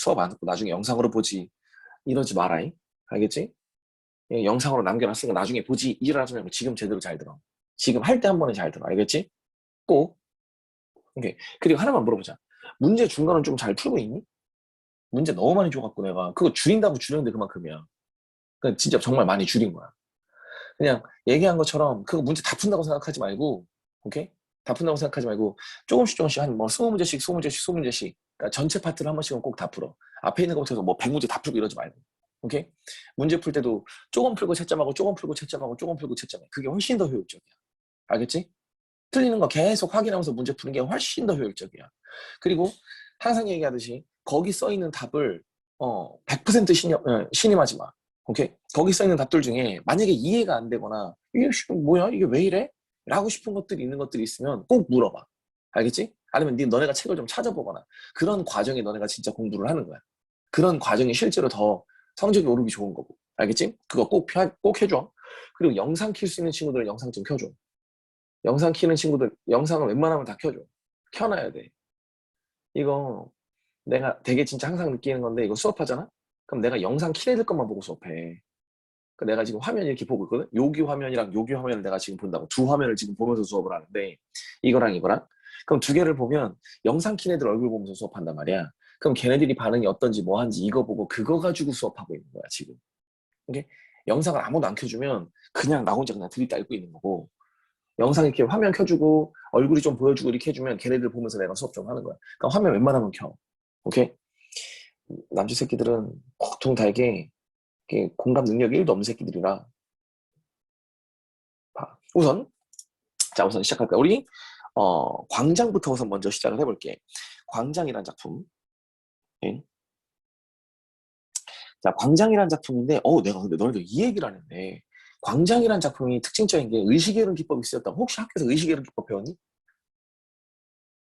수업 안 듣고 나중에 영상으로 보지 이러지 마라잉. 알겠지? 예, 영상으로 남겨놨으니까 나중에 보지 이러지 말고 지금 제대로 잘 들어. 지금 할 때 한 번에 잘 들어. 알겠지? 꼭. 오케이. 그리고 하나만 물어보자. 문제 준 거는 좀 잘 풀고 있니? 문제 너무 많이 줘갖고 내가 그거 줄인다고 줄였는데 그만큼이야. 그러니까 진짜 정말 많이 줄인 거야. 그냥 얘기한 것처럼 그거 문제 다 푼다고 생각하지 말고, 오케이? 다 푼다고 생각하지 말고 조금씩 조금씩 한 뭐 20문제씩 20문제씩 20문제씩 그러니까 전체 파트를 한 번씩은 꼭 다 풀어. 앞에 있는 것부터 해서 뭐 100문제 다 풀고 이러지 말고. 오케이? 문제 풀 때도 조금 풀고 채점하고 조금 풀고 채점하고 조금 풀고 채점해. 그게 훨씬 더 효율적이야. 알겠지? 틀리는 거 계속 확인하면서 문제 푸는 게 훨씬 더 효율적이야. 그리고 항상 얘기하듯이 거기 써 있는 답을 100% 신임하지 마. 오케이? 거기 써 있는 답들 중에 만약에 이해가 안 되거나 이게 뭐야? 이게 왜 이래? 라고 싶은 것들이 있는 것들이 있으면 꼭 물어봐. 알겠지? 아니면 너네가 책을 좀 찾아보거나 그런 과정에 너네가 진짜 공부를 하는 거야. 그런 과정이 실제로 더 성적이 오르기 좋은 거고. 알겠지? 그거 꼭 해줘. 그리고 영상 킬 수 있는 친구들은 영상 좀 켜줘. 영상 키는 친구들 영상을 웬만하면 다 켜줘. 켜놔야 돼. 이거 내가 되게 진짜 항상 느끼는 건데 이거 수업하잖아? 그럼 내가 영상 킬해줄 것만 보고 수업해. 그러니까 내가 지금 화면 이렇게 보고 있거든? 여기 화면이랑 여기 화면을 내가 지금 본다고. 두 화면을 지금 보면서 수업을 하는데 이거랑 이거랑 그럼 두 개를 보면 영상 킨 애들 얼굴 보면서 수업한단 말이야. 그럼 걔네들이 반응이 어떤지 뭐 하는지 이거 보고 그거 가지고 수업하고 있는 거야 지금. 이게 영상을 아무도 안 켜주면 그냥 나 혼자 그냥 들이다 읽고 있는 거고 영상 이렇게 화면 켜주고 얼굴이 좀 보여주고 이렇게 해주면 걔네들 보면서 내가 수업 좀 하는 거야. 그러니까 화면 웬만하면 켜. 오케이? 남자 새끼들은 보통 다 이게 공감 능력이 1도 없는 새끼들이라 우선 우선 시작할까? 우리 광장부터 우선 먼저 시작을 해볼게. 광장이란 작품. 예? 자, 광장이란 작품인데 내가 근데 너네들 이 얘기를 안 했네. 광장이란 작품이 특징적인 게 의식의 기법이 쓰였다고. 혹시 학교에서 의식의 기법 배웠니?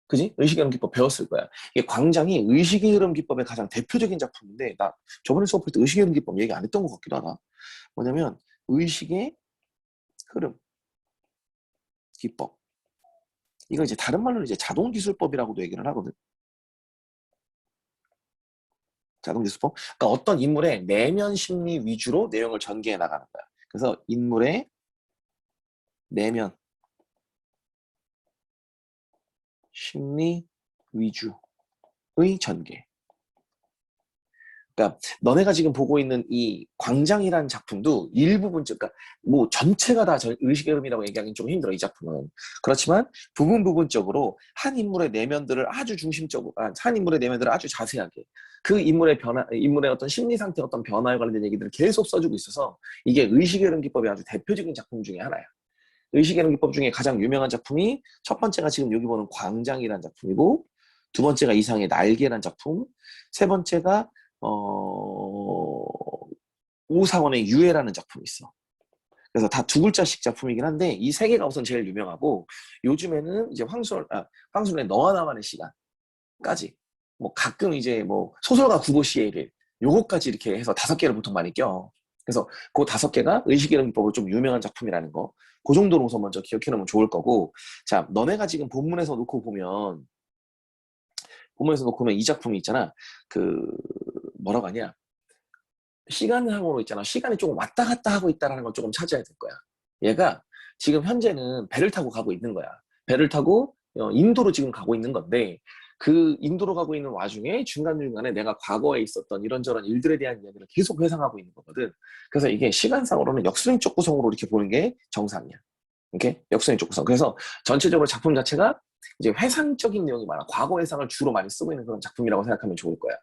그지? 의식의 흐름 기법 배웠을 거야. 이게 광장이 의식의 흐름 기법의 가장 대표적인 작품인데 나 저번에 수업할 때 의식의 흐름 기법 얘기 안 했던 것 같기도 하다. 뭐냐면 의식의 흐름 기법. 이거 이제 다른 말로 이제 자동기술법이라고도 얘기를 하거든. 자동기술법. 그러니까 어떤 인물의 내면 심리 위주로 내용을 전개해 나가는 거야. 그래서 인물의 내면 심리 위주의 전개. 그러니까 너네가 지금 보고 있는 이 광장이라는 작품도 일부분, 그러니까 뭐 전체가 다 의식의 흐름이라고 얘기하기는 좀 힘들어 이 작품은. 그렇지만 부분적으로 한 인물의 내면들을 아주 중심적으로, 한 인물의 내면들을 아주 자세하게 그 인물의 인물의 어떤 심리 상태 어떤 변화에 관련된 얘기들을 계속 써주고 있어서 이게 의식의 흐름 기법의 아주 대표적인 작품 중에 하나야. 의식의 흐름 기법 중에 가장 유명한 작품이 첫 번째가 지금 여기 보는 광장이라는 작품이고 두 번째가 이상의 날개라는 작품, 세 번째가 오사원의 유해라는 작품이 있어. 그래서 다 두 글자씩 작품이긴 한데 이 세 개가 우선 제일 유명하고 요즘에는 이제 황순의 너와 나만의 시간까지 뭐 가끔 이제 뭐 소설가 구보 씨의 일 요거까지 이렇게 해서 5개를 보통 많이 껴. 그래서 그 5개가 의식의 기법으로 좀 유명한 작품이라는 거. 그 정도로 우선 먼저 기억해 놓으면 좋을 거고. 자, 너네가 지금 본문에서 놓고 보면 이 작품이 있잖아. 그 뭐라고 하냐? 시간상으로 있잖아. 시간이 조금 왔다 갔다 하고 있다는 걸 조금 찾아야 될 거야. 얘가 지금 현재는 배를 타고 가고 있는 거야. 배를 타고 인도로 지금 가고 있는 건데 그 인도로 가고 있는 와중에 중간중간에 내가 과거에 있었던 이런저런 일들에 대한 이야기를 계속 회상하고 있는 거거든. 그래서 이게 시간상으로는 역순위적 구성으로 이렇게 보는 게 정상이야. 이렇게 역순위적 구성. 그래서 전체적으로 작품 자체가 이제 회상적인 내용이 많아. 과거 회상을 주로 많이 쓰고 있는 그런 작품이라고 생각하면 좋을 거야.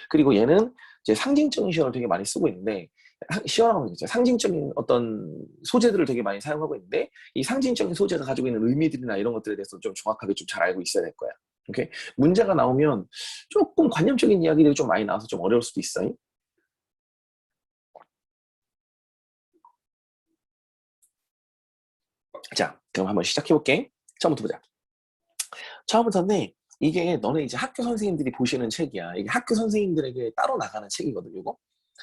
그리고 얘는 이제 상징적인 시어를 되게 많이 쓰고 있는데 시어라고 하는 게 상징적인 어떤 소재들을 되게 많이 사용하고 있는데 이 상징적인 소재가 가지고 있는 의미들이나 이런 것들에 대해서 좀 정확하게 좀 잘 알고 있어야 될 거야. 오케이? 문제가 나오면 조금 관념적인 이야기들이 좀 많이 나와서 좀 어려울 수도 있어요. 자, 그럼 한번 시작해볼게. 처음부터 보자. 처음부터는 이게 너네 이제 학교 선생님들이 보시는 책이야. 이게 학교 선생님들에게 따로 나가는 책이거든, 요거.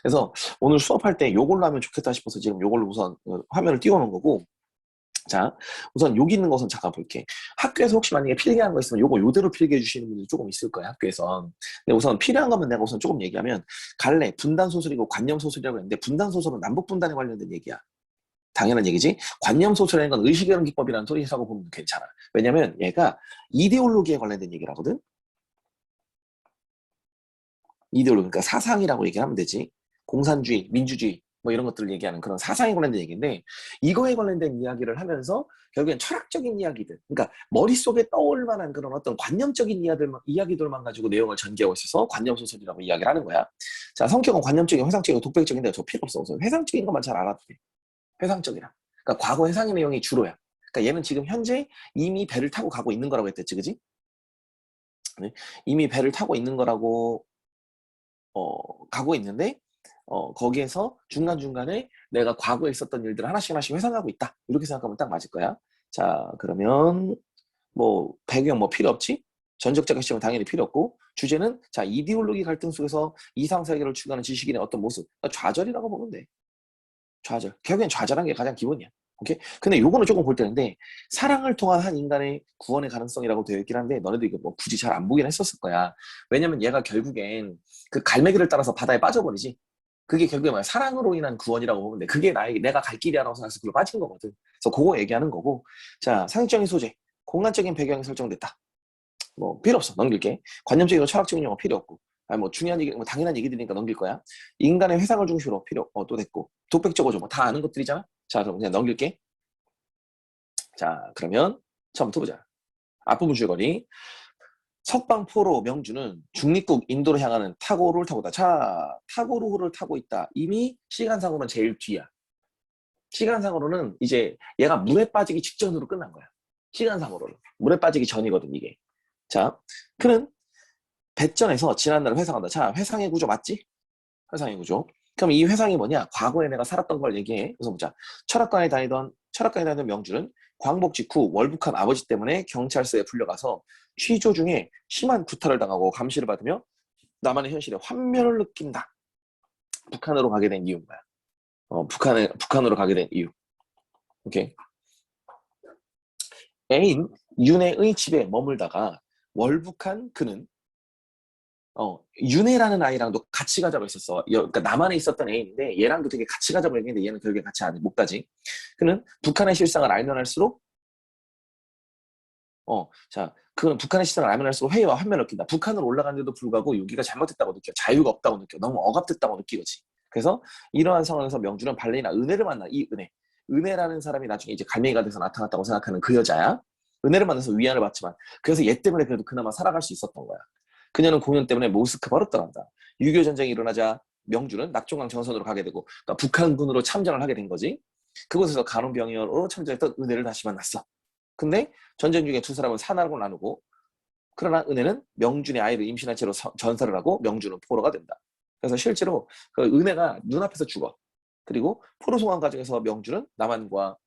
그래서 오늘 수업할 때 요걸로 하면 좋겠다 싶어서 지금 요걸로 우선 화면을 띄워놓은 거고, 자, 우선 여기 있는 것은 잠깐 볼게. 학교에서 혹시 만약에 필기한 거 있으면 요거 요대로 필기해 주시는 분들이 조금 있을 거야, 학교에서. 근데 우선 필요한 거면 내가 우선 조금 얘기하면, 갈래, 분단소설이고 관념소설이라고 했는데, 분단소설은 남북분단에 관련된 얘기야. 당연한 얘기지. 관념소설이라는 건 의식이론 기법이라는 소리라고 보면 괜찮아. 왜냐면 얘가 이데올로기에 관련된 얘기라거든. 이데올로기, 그러니까 사상이라고 얘기하면 되지. 공산주의, 민주주의, 뭐 이런 것들을 얘기하는 그런 사상에 관련된 얘기인데, 이거에 관련된 이야기를 하면서 결국엔 철학적인 이야기들, 그러니까 머릿속에 떠올 만한 그런 어떤 관념적인 이야기들만 가지고 내용을 전개하고 있어서 관념소설이라고 이야기를 하는 거야. 자, 성격은 관념적이고 회상적이고 독백적인데 저 필요 없어. 우선 회상적인 것만 잘 알아도 돼. 회상적이라. 그러니까 과거 회상의 내용이 주로야. 그러니까 얘는 지금 현재 이미 배를 타고 가고 있는 거라고 했댔지, 그지? 네? 이미 배를 타고 있는 거라고 가고 있는데 거기에서 중간중간에 내가 과거에 있었던 일들을 하나씩 하나씩 회상하고 있다. 이렇게 생각하면 딱 맞을 거야. 자, 그러면 뭐 배경 뭐 필요 없지? 전적자가 시험은 당연히 필요 없고 주제는 자 이데올로기 갈등 속에서 이상세계를 추구하는 지식인의 어떤 모습. 그러니까 좌절이라고 보면 돼. 좌절. 결국엔 좌절한 게 가장 기본이야. 오케이? 근데 요거는 조금 볼 때인데 사랑을 통한 한 인간의 구원의 가능성이라고 되어 있긴 한데 너네도 이거 뭐 굳이 잘 안 보긴 했었을 거야. 왜냐면 얘가 결국엔 그 갈매기를 따라서 바다에 빠져버리지. 그게 결국에 뭐야? 사랑으로 인한 구원이라고 보면 돼. 그게 내가 갈 길이라고 생각해서 그걸 빠진 거거든. 그래서 그거 얘기하는 거고. 자, 상징적인 소재. 공간적인 배경이 설정됐다. 뭐 필요 없어. 넘길게. 관념적이고 철학적인 용어 필요 없고. 아니 뭐 중요한 얘기, 뭐 당연한 얘기들이니까 넘길 거야. 인간의 회상을 중심으로 필요, 또 됐고. 독백적으로 뭐 다 아는 것들이잖아. 자, 그럼 그냥 넘길게. 자, 그러면 처음부터 보자. 앞부분 줄거리. 석방포로 명주는 중립국 인도로 향하는 타고를 타고 있다. 자, 타고루를 타고 있다. 이미 시간상으로는 제일 뒤야. 시간상으로는 이제 얘가 물에 빠지기 직전으로 끝난 거야. 시간상으로는. 물에 빠지기 전이거든, 이게. 자, 그는 배전에서 지난날을 회상한다. 자, 회상의 구조 맞지? 회상의 구조. 그럼 이 회상이 뭐냐? 과거에 내가 살았던 걸 얘기해. 그래서 보자. 철학관에 다니던 명주는 광복 직후 월북한 아버지 때문에 경찰서에 풀려가서 취조 중에 심한 구타를 당하고 감시를 받으며 나만의 현실에 환멸을 느낀다. 북한으로 가게 된 이유인 거야. 북한으로 가게 된 이유. 오케이. 애인 윤혜의 집에 머물다가 월북한 그는 윤혜라는 아이랑도 같이 가자고 했었어. 그러니까 남한에 있었던 애인인데 얘랑도 되게 같이 가자고 했는데 얘는 결국에 같이 못 가지. 그는 북한의 실상을 알면 할수록 자, 그는 북한의 실상을 알면 할수록 회의와 환멸을 느낀다. 북한으로 올라갔는데도 불구하고 여기가 잘못됐다고 느껴. 자유가 없다고 느껴. 너무 억압됐다고 느끼거지. 그래서 이러한 상황에서 명주는 발레리나 은혜를 만나. 이 은혜. 은혜라는 사람이 나중에 이제 갈매기가 돼서 나타났다고 생각하는 그 여자야. 은혜를 만나서 위안을 받지만 그래서 얘 때문에 그래도 그나마 살아갈 수 있었던 거야. 그녀는 공연 때문에 모스크바로 떠난다. 6.25 전쟁이 일어나자 명주는 낙종강 전선으로 가게 되고 그러니까 북한군으로 참전을 하게 된 거지. 그곳에서 간호병이어로 참전했던 은혜를 다시 만났어. 근데 전쟁 중에 두 사람은 사나로 나누고 그러나 은혜는 명준의 아이를 임신한 채로 전사를 하고 명준은 포로가 된다. 그래서 실제로 그 은혜가 눈앞에서 죽어. 그리고 포로 송환 과정에서 명준은 남한과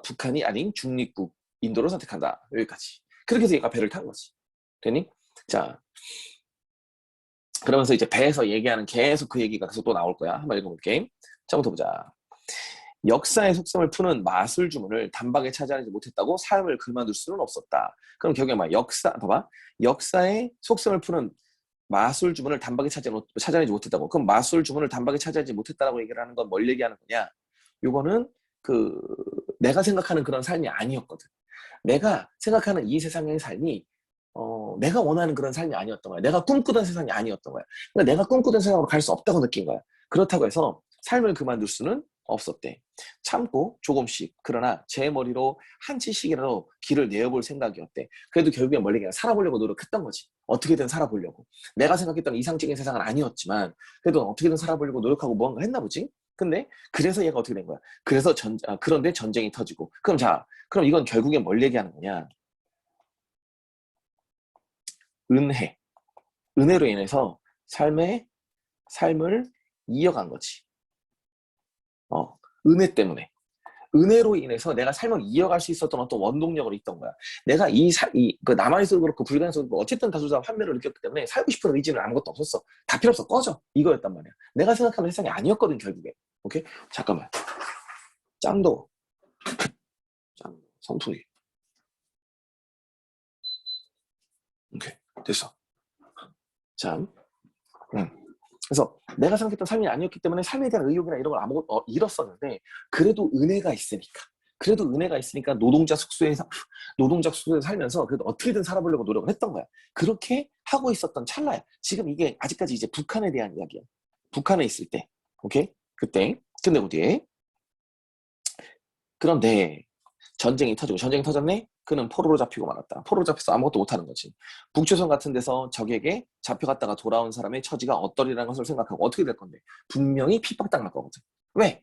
북한이 아닌 중립국 인도를 선택한다. 여기까지. 그렇게 해서 얘가 배를 탄 거지. 되니? 자, 그러면서 이제 배에서 얘기하는 계속 그 얘기가 계속 또 나올 거야. 한번 읽어볼게. 자부터 보자. 역사의 속성을 푸는 마술 주문을 단박에 차지하지 못했다고 삶을 그만둘 수는 없었다. 그럼 결국에 막 봐봐. 역사의 속성을 푸는 마술 주문을 단박에 차지하지 못했다고. 그럼 마술 주문을 단박에 차지하지 못했다라고 얘기를 하는 건 뭘 얘기하는 거냐? 요거는 그 내가 생각하는 그런 삶이 아니었거든. 내가 생각하는 이 세상의 삶이 내가 원하는 그런 삶이 아니었던 거야. 내가 꿈꾸던 세상이 아니었던 거야. 그러니까 내가 꿈꾸던 세상으로 갈 수 없다고 느낀 거야. 그렇다고 해서 삶을 그만둘 수는 없었대. 참고 조금씩 그러나 제 머리로 한 치씩이라도 길을 내어볼 생각이었대. 그래도 결국엔 멀리 그냥 살아보려고 노력했던 거지. 어떻게든 살아보려고. 내가 생각했던 이상적인 세상은 아니었지만 그래도 어떻게든 살아보려고 노력하고 무언가 했나 보지. 근데 그래서 얘가 어떻게 된 거야? 그래서 그런데 전쟁이 터지고. 그럼 이건 결국엔 뭘 얘기하는 거냐? 은혜. 은혜로 인해서 삶을 이어간 거지. 은혜 때문에. 은혜로 인해서 내가 삶을 이어갈 수 있었던 어떤 원동력으로 있던 거야. 내가 그 남한에서도 그렇고 불가에서도 그렇고 어쨌든 다수자 환멸을 느꼈기 때문에 살고 싶은 의지는 아무것도 없었어. 다 필요 없어. 꺼져. 이거였단 말이야. 내가 생각하는 세상이 아니었거든, 결국에. 오케이? 잠깐만. 짱도. 자, 선풍기. 오케이. 됐어. 자, 그래서 내가 생각했던 삶이 아니었기 때문에 삶에 대한 의욕이나 이런 걸 아무것도 잃었었는데 그래도 은혜가 있으니까. 그래도 은혜가 있으니까 노동자 숙소에 살면서 그래도 어떻게든 살아보려고 노력을 했던 거야. 그렇게 하고 있었던 찰나야. 지금 이게 아직까지 이제 북한에 대한 이야기야. 북한에 있을 때, 오케이? 그때 끝내고 뒤에. 그런데 전쟁이 터졌네? 그는 포로로 잡히고 말았다. 포로로 잡혀서 아무것도 못하는 거지. 북조선 같은 데서 적에게 잡혀갔다가 돌아온 사람의 처지가 어떠리라는 것을 생각하고 어떻게 될 건데? 분명히 핍박당할 거거든. 왜?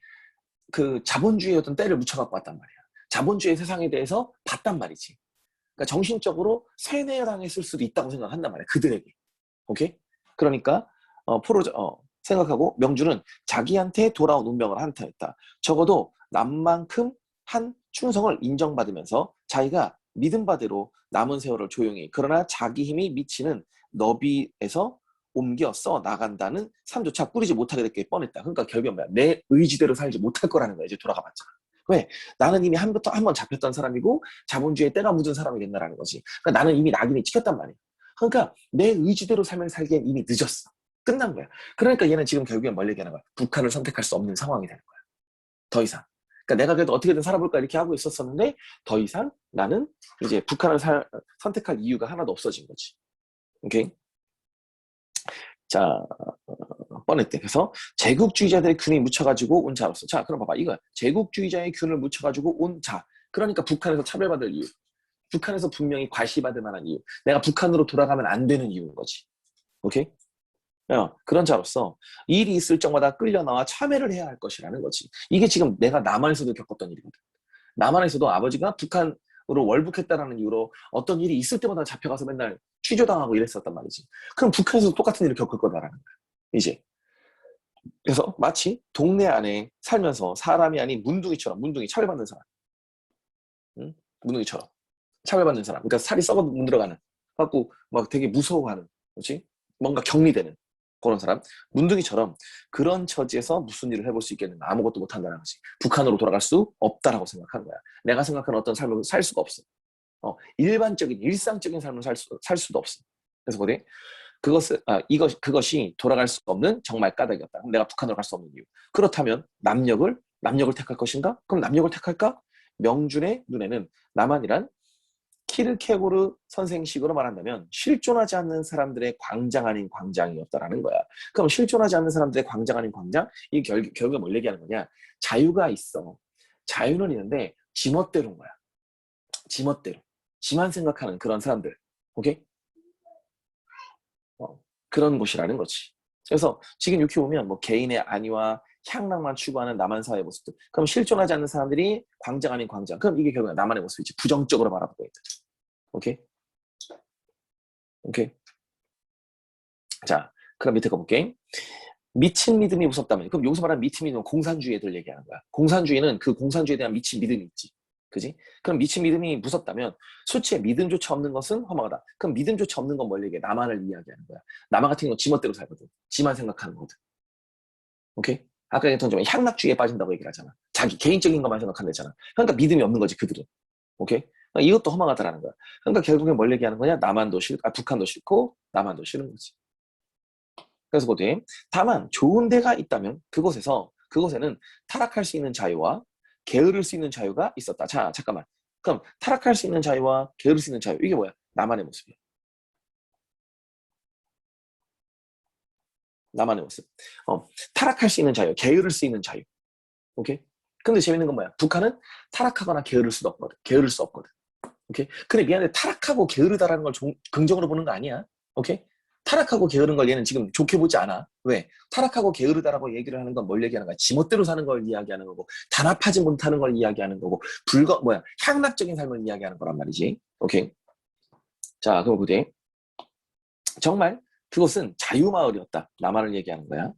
그 자본주의의 어떤 때를 묻혀갖고 왔단 말이야. 자본주의 세상에 대해서 봤단 말이지. 그러니까 정신적으로 세뇌당했을 수도 있다고 생각한단 말이야. 그들에게. 오케이? 그러니까 생각하고 명주는 자기한테 돌아온 운명을 한탄했다. 적어도 남만큼 한 충성을 인정받으면서 자기가 믿은 바대로 남은 세월을 조용히 그러나 자기 힘이 미치는 너비에서 옮겨 써 나간다는 삶조차 꾸리지 못하게 될 게 뻔했다. 그러니까 결국은 뭐야? 내 의지대로 살지 못할 거라는 거야. 이제 돌아가 봤잖아. 왜? 나는 이미 한 번 잡혔던 사람이고 자본주의에 때가 묻은 사람이겠나라는 거지. 그러니까 나는 이미 낙인이 찍혔단 말이야. 그러니까 내 의지대로 삶을 살기엔 이미 늦었어. 끝난 거야. 그러니까 얘는 지금 결국엔 뭘 얘기하는 거야? 북한을 선택할 수 없는 상황이 되는 거야. 더 이상. 그러니까 내가 그래도 어떻게든 살아볼까 이렇게 하고 있었었는데 더 이상 나는 이제 북한을 선택할 이유가 하나도 없어진 거지. 오케이? 자, 뻔했대. 그래서 제국주의자들의 균이 묻혀가지고 온 자로서. 자, 그럼 봐봐. 이거야. 제국주의자의 균을 묻혀가지고 온 자. 그러니까 북한에서 차별받을 이유. 북한에서 분명히 과시받을 만한 이유. 내가 북한으로 돌아가면 안 되는 이유인 거지. 오케이? 그런 자로서 일이 있을 적마다 끌려나와 참회를 해야 할 것이라는 거지. 이게 지금 내가 남한에서도 겪었던 일이거든. 남한에서도 아버지가 북한으로 월북했다라는 이유로 어떤 일이 있을 때마다 잡혀가서 맨날 취조당하고 이랬었단 말이지. 그럼 북한에서도 똑같은 일을 겪을 거다라는 거야. 이제. 그래서 마치 동네 안에 살면서 사람이 아닌 문둥이처럼, 문둥이 차별받는 사람. 응? 문둥이처럼 차별받는 사람. 그러니까 살이 썩어 못 들어가는. 갖고 막 되게 무서워하는. 그렇지? 뭔가 격리되는 그런 사람. 문둥이처럼 그런 처지에서 무슨 일을 해볼 수 있겠는가? 아무것도 못한다는 거지. 북한으로 돌아갈 수 없다라고 생각하는 거야. 내가 생각하는 어떤 삶을 살 수가 없어. 일반적인 일상적인 삶을 살 수도 없어. 그래서 뭐래? 그것이 돌아갈 수 없는 정말 까닭이었다. 그럼 내가 북한으로 갈 수 없는 이유. 그렇다면 남력을 택할 것인가? 그럼 남력을 택할까? 명준의 눈에는 남한이란 키르케고르 선생식으로 말한다면 실존하지 않는 사람들의 광장 아닌 광장이었다라는 거야. 그럼 실존하지 않는 사람들의 광장 아닌 광장? 이 결국에 뭘 얘기하는 거냐? 자유가 있어. 자유는 있는데 지멋대로인 거야. 지멋대로. 지만 생각하는 그런 사람들. 오케이? 그런 곳이라는 거지. 그래서 지금 이렇게 보면 뭐 개인의 안위와 향락만 추구하는 남한 사회의 모습들. 그럼 실존하지 않는 사람들이 광장 아닌 광장. 그럼 이게 결국 남한의 모습이지. 부정적으로 바라보고 있다. 오케이? 오케이? 자, 그럼 밑에 가볼게. 미친 믿음이 무섭다면. 그럼 여기서 말하는 미친 믿음은 공산주의를 얘기하는 거야. 공산주의는 그 공산주의에 대한 미친 믿음이 있지. 그지? 그럼 미친 믿음이 무섭다면 수치에 믿음조차 없는 것은 허망하다. 그럼 믿음조차 없는 건 뭘 얘기해? 나만을 이야기하는 거야. 나만 같은 경우 지멋대로 살거든. 지만 생각하는 거거든. 오케이? 아까 얘기했던 좀 향락주의에 빠진다고 얘기를 하잖아. 자기 개인적인 것만 생각한다잖아. 그러니까 믿음이 없는 거지 그들은. 오케이? 그러니까 이것도 허망하다라는 거야. 그러니까 결국엔 뭘 얘기하는 거냐? 북한도 싫고 남한도 싫은 거지. 그래서 거기에 다만 좋은 데가 있다면 그곳에는 타락할 수 있는 자유와 게으를 수 있는 자유가 있었다. 자, 잠깐만. 그럼 타락할 수 있는 자유와 게으를 수 있는 자유 이게 뭐야? 나만의 모습이야. 나만의 모습. 타락할 수 있는 자유, 게으를 수 있는 자유. 오케이? 근데 재밌는 건 뭐야? 북한은 타락하거나 게으를 수도 없거든. 게으를 수 없거든. 오케이? 근데 미안해. 타락하고 게으르다라는 걸 긍정으로 보는 거 아니야. 오케이? 타락하고 게으른 걸 얘는 지금 좋게 보지 않아. 왜? 타락하고 게으르다라고 얘기를 하는 건 뭘 얘기하는 거야? 지멋대로 사는 걸 이야기하는 거고, 단합하지 못하는 걸 이야기하는 거고, 향락적인 삶을 이야기하는 거란 말이지. 오케이? 자, 그럼 그대 정말 그것은 자유마을이었다. 남한을 얘기하는 거야.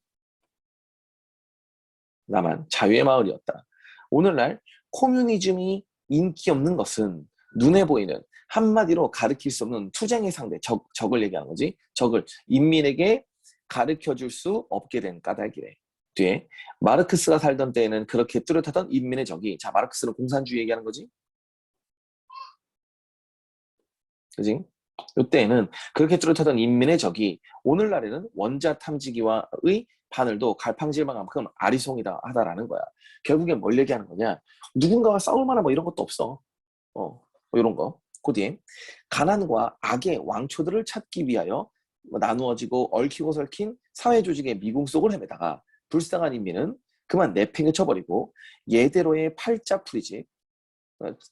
남한, 자유의 마을이었다. 오늘날 코뮤니즘이 인기 없는 것은 눈에 보이는 한마디로 가르칠 수 없는 투쟁의 상대, 적을 얘기하는 거지. 적을 인민에게 가르쳐줄 수 없게 된 까닭이래. 뒤에 마르크스가 살던 때에는 그렇게 뚜렷하던 인민의 적이, 자 마르크스는 공산주의 얘기하는 거지, 그지? 이때에는 그렇게 뚜렷하던 인민의 적이 오늘날에는 원자 탐지기와의 바늘도 갈팡질망만큼 아리송이다 하다라는 거야. 결국엔 뭘 얘기하는 거냐? 누군가와 싸울 만한 뭐 이런 것도 없어. 뭐 이런 거. 그 뒤에 가난과 악의 왕초들을 찾기 위하여 뭐 나누어지고 얽히고 설킨 사회 조직의 미궁 속을 헤매다가 불쌍한 인민은 그만 내팽개 쳐버리고 예대로의 팔자풀이지,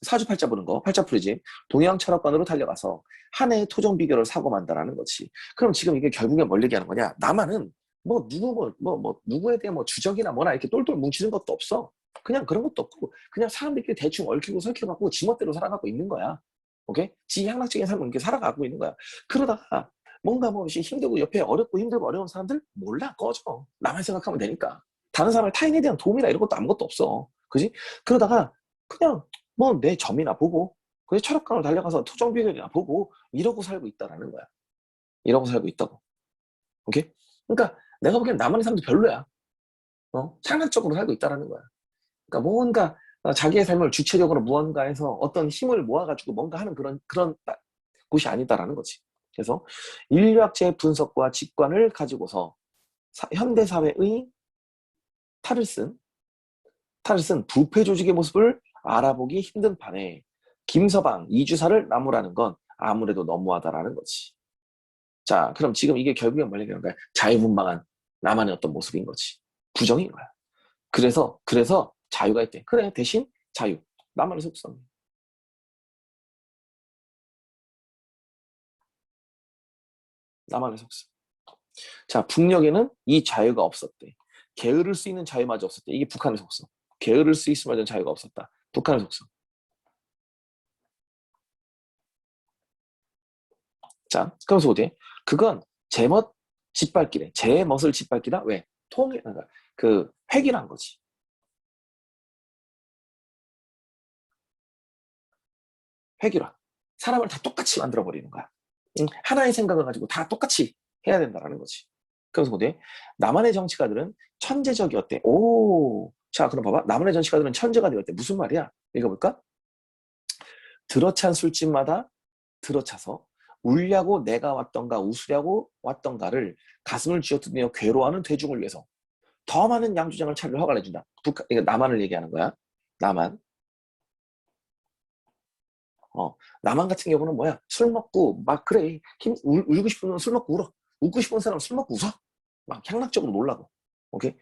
사주팔자 보는 거, 팔자풀이지, 동양 철학관으로 달려가서 한 해의 토종 비결을 사고 만다라는 거지. 그럼 지금 이게 결국에 뭘 얘기하는 거냐? 남한은 뭐 누구에 대한 뭐 주적이나 뭐나 이렇게 똘똘 뭉치는 것도 없어. 그냥 그런 것도 없고 그냥 사람들끼리 대충 얽히고 설켜갖고 지멋대로 살아가고 있는 거야. 오케이? 지 향락적인 삶을 이렇게 살아가고 있는 거야. 그러다가 뭔가 뭐 힘들고 옆에 어렵고 힘들고 어려운 사람들 몰라, 꺼져. 나만 생각하면 되니까. 다른 사람을 타인에 대한 도움이나 이런 것도 아무것도 없어. 그지? 그러다가 그냥 뭐 내 점이나 보고 그래서 철학관으로 달려가서 토종 비결이나 보고 이러고 살고 있다라는 거야. 이러고 살고 있다고. 오케이? 그러니까 내가 보기엔 남한의 삶도 별로야. 상관적으로 살고 있다라는 거야. 그러니까 뭔가 자기의 삶을 주체적으로 무언가에서 어떤 힘을 모아가지고 뭔가 하는 그런 곳이 아니다라는 거지. 그래서 인류학적 분석과 직관을 가지고서 현대 사회의 탈을 쓴 부패 조직의 모습을 알아보기 힘든 판에 김서방, 이주사를 나무라는 건 아무래도 너무하다라는 거지. 자, 그럼 지금 이게 결국엔 뭘 얘기하는 거야? 자유분방한 나만의 어떤 모습인 거지. 부정인 거야. 그래서 자유가 있대. 그래, 대신 자유. 나만의 속성. 나만의 속성. 자, 북녘에는 이 자유가 없었대. 게으를 수 있는 자유마저 없었대. 이게 북한의 속성. 게으를 수 있을 만한 자유가 없었다. 북한의 속성. 자, 그러면서 어디? 그건 제멋 짓밟기래. 제멋을 짓밟기다. 왜? 그러니까 그 획일한 거지. 획일화. 사람을 다 똑같이 만들어 버리는 거야. 하나의 생각을 가지고 다 똑같이 해야 된다라는 거지. 그래서 어디? 나만의 정치가들은 천재적이었대. 오, 자 그럼 봐봐. 나만의 정치가들은 천재가 되었대. 무슨 말이야? 읽어볼까? 들어찬 술집마다 들어차서 울려고 내가 왔던가 웃으려고 왔던가를 가슴을 쥐어뜯으며 괴로워하는 대중을 위해서 더 많은 양주장을 차릴 허가를 해준다. 이거 남한을 얘기하는 거야. 남한. 남한 같은 경우는 뭐야? 술 먹고 막 그래. 울고 싶으면 술 먹고 울어. 웃고 싶은 사람 술 먹고 웃어. 막 향락적으로 놀라고. 오케이?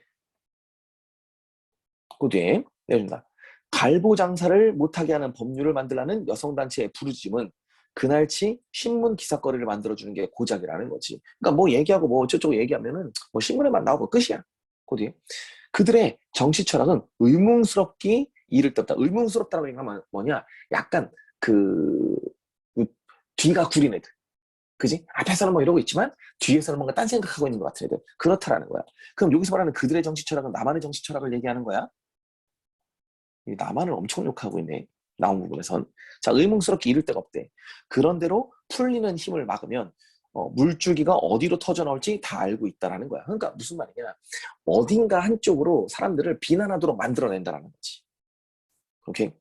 그 뒤에 내준다. 갈보 장사를 못하게 하는 법률을 만들라는 여성단체의 부르짖음은 그날치 신문 기사거리를 만들어주는 게 고작이라는 거지. 그러니까 뭐 얘기하고 뭐 어쩌고 얘기하면은 뭐 신문에만 나오고 끝이야. 그 뒤에 그들의 정치 철학은 의문스럽기 이를 떴다. 의문스럽다라고 얘기하면 뭐냐? 약간 그, 그 뒤가 구린 애들. 그지? 앞에서는 뭐 이러고 있지만 뒤에서는 뭔가 딴 생각하고 있는 것 같은 애들. 그렇다라는 거야. 그럼 여기서 말하는 그들의 정치 철학은 나만의 정치 철학을 얘기하는 거야? 나만을 엄청 욕하고 있네. 나온 부분에선. 자, 의문스럽게 이를 데가 없대. 그런대로 풀리는 힘을 막으면 물줄기가 어디로 터져 나올지 다 알고 있다라는 거야. 그러니까 무슨 말이냐? 어딘가 한쪽으로 사람들을 비난하도록 만들어낸다라는 거지. 오케이?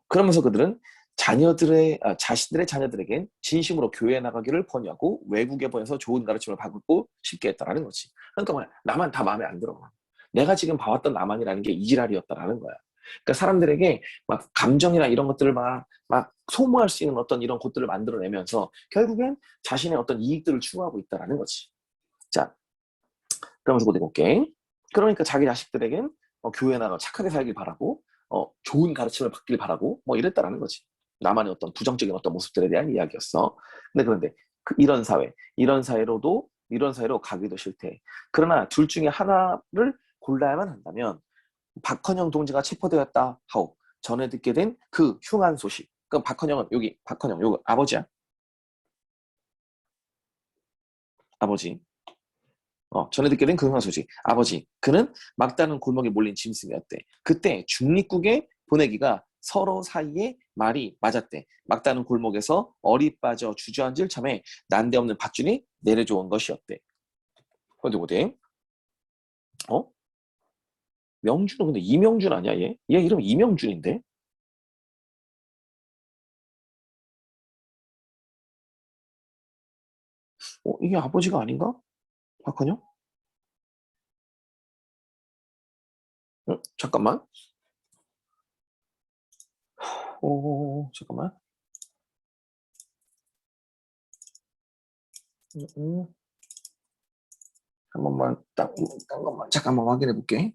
그러면서 그들은 자신들의 자녀들에겐 진심으로 교회에 나가기를 권유하고 외국에 보내서 좋은 가르침을 받고 싶게 했다라는 거지. 그러니까 뭐야? 나만 다 마음에 안 들어. 내가 지금 봐왔던 나만이라는 게 이지랄이었다라는 거야. 그러니까 사람들에게 막 감정이나 이런 것들을 막 소모할 수 있는 어떤 이런 곳들을 만들어내면서 결국엔 자신의 어떤 이익들을 추구하고 있다라는 거지. 자, 그러면서 곧 해볼게. 그러니까 자기 자식들에겐 교회 나가 착하게 살길 바라고 좋은 가르침을 받길 바라고 뭐 이랬다라는 거지. 나만의 어떤 부정적인 어떤 모습들에 대한 이야기였어. 그런데 이런 사회로 가기도 싫대. 그러나 둘 중에 하나를 골라야만 한다면 박헌영 동지가 체포되었다 하오. 전에 듣게 된 그 흉한 소식. 그럼 박헌영은 박헌영 요거 아버지야. 아버지. 전에 듣게 된 그 흉한 소식. 아버지. 그는 막다른 골목에 몰린 짐승이었대. 그때 중립국에 보내기가 서로 사이에 말이 맞았대. 막다른 골목에서 어리 빠져 주저앉을 참에 난데없는 밧줄이 내려줘 온 것이었대. 어디 보대? 어? 명준은 근데 이명준 아니야, 얘? 얘 이름 이명준인데? 이게 아버지가 아닌가? 박헌영? 응? 잠깐만. 잠깐만. 음, 음. 한 번만, 딴 것만, 잠깐만 확인해 볼게.